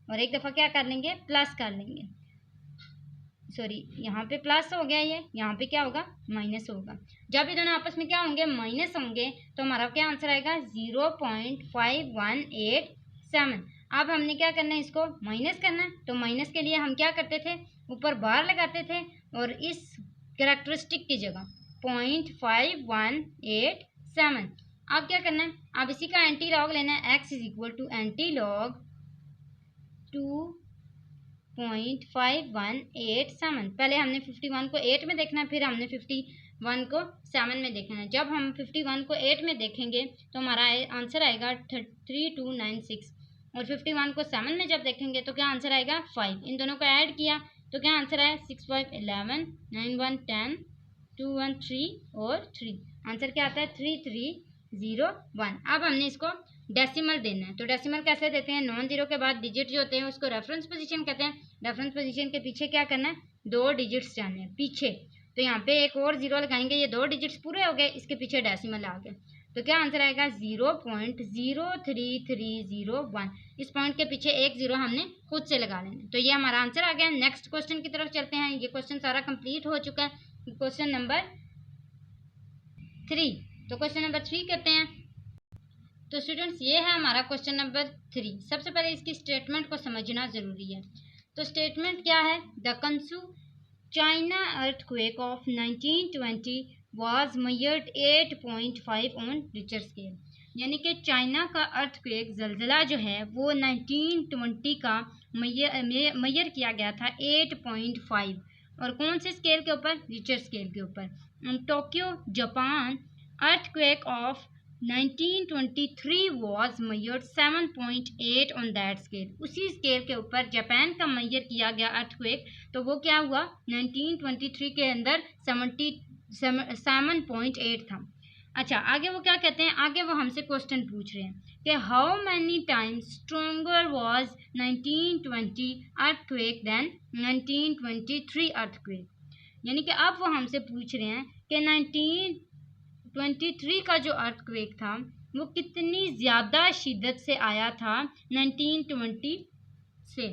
और एक दफ़ा क्या कर लेंगे प्लस कर लेंगे, सॉरी यहाँ पे प्लस हो गया, ये यहाँ पे क्या होगा माइनस होगा। जब ये दोनों आपस में क्या होंगे माइनस होंगे तो हमारा क्या आंसर आएगा 0.5187। अब हमने क्या करना है, इसको माइनस करना है। तो माइनस के लिए हम क्या करते थे, ऊपर बार लगाते थे और इस कैरेक्टरिस्टिक की जगह 0.5187। अब क्या करना है, अब इसी का एंटी लॉग लेना है। x is equal to anti log 2.5187। पहले हमने 51 को 8 में देखना है, फिर हमने 51 को 7 में देखना है। जब हम 51 को 8 में देखेंगे तो हमारा आंसर आएगा 3296, और 51 को 7 में जब देखेंगे तो क्या आंसर आएगा 5। इन दोनों को ऐड किया तो क्या आंसर है 6 5 11 9 1 10 2 1 3 और 3, आंसर क्या आता है 3301। अब हमने इसको डेसिमल देना है। तो डेसिमल कैसे देते हैं, नॉन जीरो के बाद डिजिट जो होते हैं उसको रेफरेंस पोजीशन कहते हैं। रेफरेंस पोजीशन के पीछे क्या करना है, 2 डिजिट्स जाने हैं पीछे, तो यहाँ पे एक और 0 लगाएंगे, ये 2 डिजिट्स पूरे हो गए, इसके पीछे डेसिमल आ गए, तो क्या आंसर आएगा 0.03301। इस पॉइंट के पीछे एक 0 हमने खुद से लगा लेना। तो ये हमारा आंसर आ गया। नेक्स्ट क्वेश्चन की तरफ चलते हैं। ये क्वेश्चन सारा कंप्लीट हो चुका है, क्वेश्चन नंबर 3। तो क्वेश्चन नंबर 3 कहते हैं, तो स्टूडेंट्स ये है हमारा क्वेश्चन नंबर 3। सबसे पहले इसकी स्टेटमेंट को समझना जरूरी है। तो स्टेटमेंट क्या है, the Kansu China earthquake of 1920 was measured 8.5 on Richter scale, यानी कि चाइना का अर्थक्वेक जलजला जो है वो 1920 का मेजर किया गया था 8.5, और कौन से स्केल के ऊपर, रिक्टर स्केल के ऊपर। Tokyo Japan earthquake of 1923 was measured 7.8 on that scale। उसी स्केल के ऊपर जापान का मेजर किया गया अर्थक्वेक, तो वो क्या हुआ 1923 के अंदर 7.8 था। अच्छा, आगे वो क्या कहते हैं, आगे वो हमसे क्वेश्चन पूछ रहे हैं कि how many times stronger was 1920 earthquake than 1923 earthquake, यानी कि अब वो हमसे पूछ रहे हैं कि 1923 का जो अर्थक्वेक था वो कितनी ज़्यादा शिद्दत से आया था 1920 से।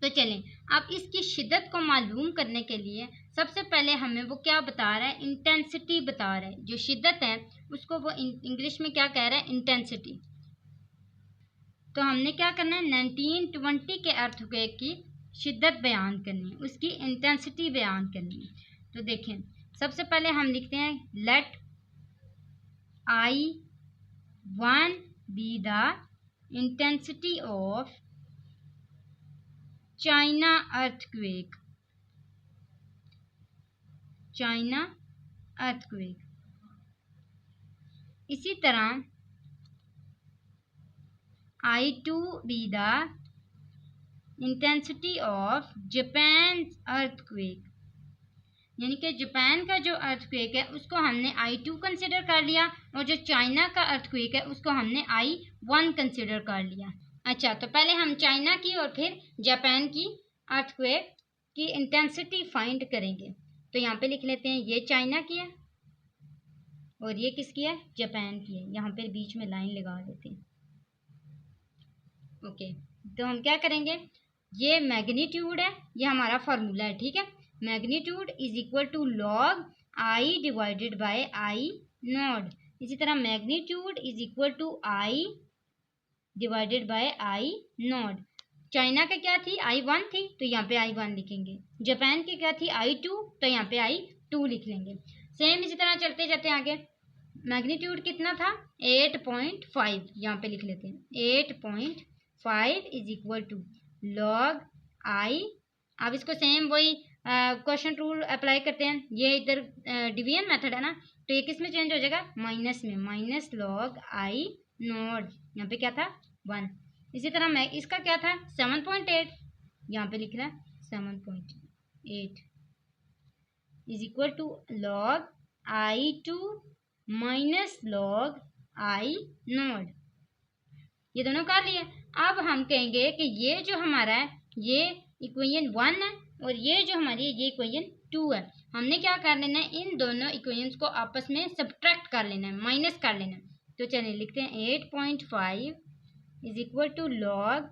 तो चलें, अब इसकी शिद्दत को मालूम करने के लिए सबसे पहले हमें वो क्या बता रहा है, इंटेंसिटी बता रहा है। जो शिद्दत है उसको वो इंग्लिश में क्या कह रहा है, इंटेंसिटी। तो हमने क्या करना है, 1920 के अर्थक्वेक की शिद्दत बयान करनी है, उसकी इंटेंसिटी बयान करनी है। तो देखें, सबसे पहले हम लिखते हैं late I1 be the intensity of China earthquake, China earthquake। इसी तरह I2 be the intensity of Japan's earthquake, यानी कि जापान का जो अर्थक्वेक है उसको हमने I2 कंसिडर कर लिया, और जो चाइना का अर्थक्वेक है उसको हमने I1 कंसिडर कर लिया। अच्छा, तो पहले हम चाइना की और फिर जापान की अर्थक्वेक की इंटेंसिटी फाइंड करेंगे। तो यहाँ पे लिख लेते हैं, ये चाइना की है और ये किसकी है, जापान की है। यहाँ पे बीच में लाइन लगा देते हैं। ओके, तो हम क्या करेंगे, ये मैग्नीट्यूड है, ये हमारा फार्मूला है, ठीक है। Magnitude is equal to log I divided by I naught. इसी तरह magnitude is equal to I divided by I naught. China का क्या थी, I1 थी, तो यहाँ पे I1 लिखेंगे। जापान की क्या थी, I2, तो यहाँ पे I2 लिख लेंगे। सेम इसी तरह चलते जाते आगे। मैग्नीट्यूड कितना था, 8.5, यहाँ पे लिख लेते हैं 8.5 is equal to log I. अब इसको सेम वही क्वेश्चन रूल अप्लाई करते हैं। ये इधर डिवीजन मेथड है ना, तो ये किस में चेंज हो जाएगा, माइनस में, माइनस लॉग आई नॉट। यहाँ पे क्या था, 1। इसी तरह मैं इसका क्या था, 7.8, यहाँ पे लिख रहा है 7.8 is equal to log I2 minus log I naught. ये दोनों कर लिए। अब हम कहेंगे कि ये जो हमारा है ये इक्वेशन 1 है, और ये जो हमारी ये इक्वेशन 2 है। हमने क्या कर लेना है, इन दोनों इक्वेशंस को आपस में सब्ट्रैक्ट कर लेना है, माइनस कर लेना है। तो चलिए लिखते हैं 8.5 is equal to log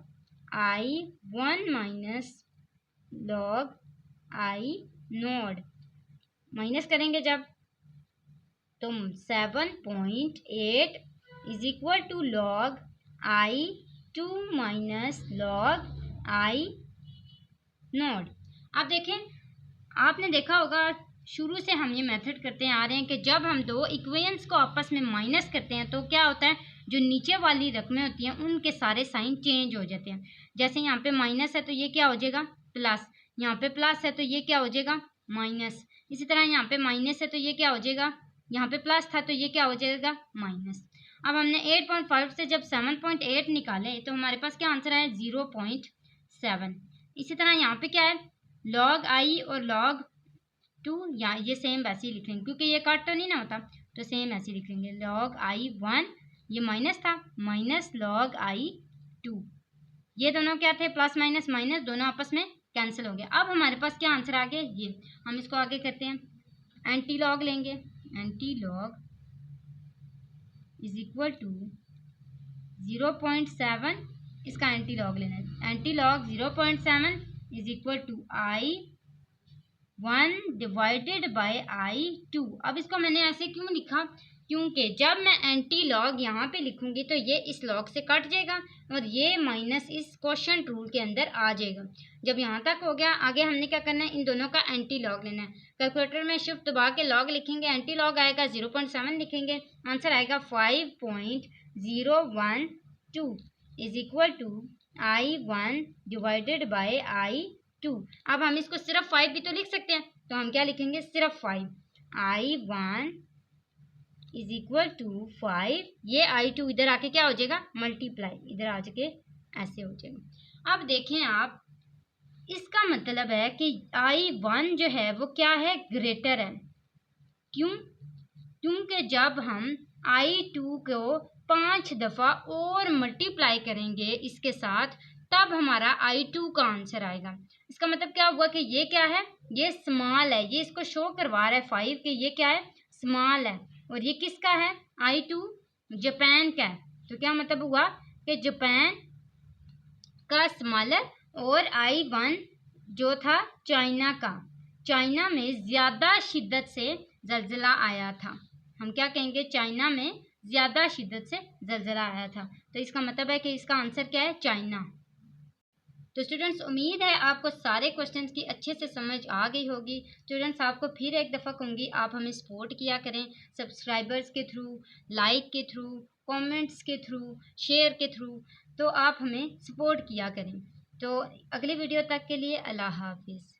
I1 minus log I naught. Minus करेंगे जब, तो 7.8 is equal to log I2 minus log I naught. अब देखें, आपने देखा होगा शुरू से हम ये मेथड करते आ रहे हैं कि जब हम दो इक्वेशंस को आपस में माइनस करते हैं तो क्या होता है, जो नीचे वाली रकमें होती हैं उनके सारे साइन चेंज हो जाते हैं। जैसे यहाँ पे माइनस है तो ये क्या हो जाएगा, प्लस। यहाँ पे प्लस है तो ये क्या हो जाएगा, माइनस। इसी तरह यहाँ पे माइनस है तो ये क्या हो जाएगा, यहाँ पे प्लस था तो ये क्या हो जाएगा, माइनस। अब हमने 8.5 से जब 7.8 निकाले तो हमारे पास क्या आंसर है, 0.7। इसी तरह यहाँ पे क्या है, लॉग आई और लॉग 2, या ये सेम वैसे ही लिख लेंगे क्योंकि ये कट तो नहीं ना होता, तो सेम ऐसे लिख लेंगे। लॉग I1 ये माइनस था, माइनस लॉग I2। ये दोनों क्या थे, प्लस माइनस माइनस दोनों आपस में कैंसिल हो गया। अब हमारे पास क्या आंसर आ गया, ये। हम इसको आगे करते हैं, एंटी लॉग लेंगे, antilog is equal to 0.7, इसका एंटी लॉग लेना है। Antilog 0.7 is equal to I1 divided by I2। अब इसको मैंने ऐसे क्यों लिखा, क्योंकि जब मैं एंटी लॉग यहाँ पे लिखूंगी तो ये इस लॉग से कट जाएगा और ये माइनस इस क्वोशिएंट रूल के अंदर आ जाएगा। जब यहाँ तक हो गया, आगे हमने क्या करना है, इन दोनों का एंटी लॉग लेना है। कैलकुलेटर में शिफ्ट दबा के लॉग लिखेंगे, एंटी लॉग आएगा 0.7 लिखेंगे, आंसर आएगा 5.012 is equal to I1 divided by I2। अब हम इसको सिर्फ 5 भी तो लिख सकते हैं, तो हम क्या लिखेंगे, सिर्फ 5। I1 इज इक्वल टू 5, ये I2 इधर आके क्या हो जाएगा, मल्टीप्लाई, इधर आ जाके ऐसे हो जाएगा। अब देखें आप, इसका मतलब है कि I1 जो है वो क्या है, ग्रेटर है। क्यों, क्योंकि जब हम I2 को 5 दफ़ा और मल्टीप्लाई करेंगे इसके साथ, तब हमारा I2 का आंसर आएगा। इसका मतलब क्या हुआ कि ये क्या है, ये स्मॉल है, ये इसको शो करवा रहा है 5 कि ये क्या है, स्मॉल है। और ये किसका है, I2 जापान का है। तो क्या मतलब हुआ कि जापान का स्मॉलर और I1 जो था चाइना का। चाइना में ज़्यादा शिद्दत से जलजिला आया था। हम क्या कहेंगे, चाइना में ज़्यादा शिद्दत से जलजिला आया था। तो इसका मतलब है कि इसका आंसर क्या है, चाइना। तो स्टूडेंट्स, उम्मीद है आपको सारे क्वेश्चंस की अच्छे से समझ आ गई होगी। स्टूडेंट्स, आपको फिर एक दफ़ा कहूँगी, आप हमें सपोर्ट किया करें, सब्सक्राइबर्स के थ्रू, लाइक के थ्रू, कमेंट्स के थ्रू, शेयर के थ्रू, तो आप हमें सपोर्ट किया करें। तो अगली वीडियो तक के लिए अल्लाह हाफिज़।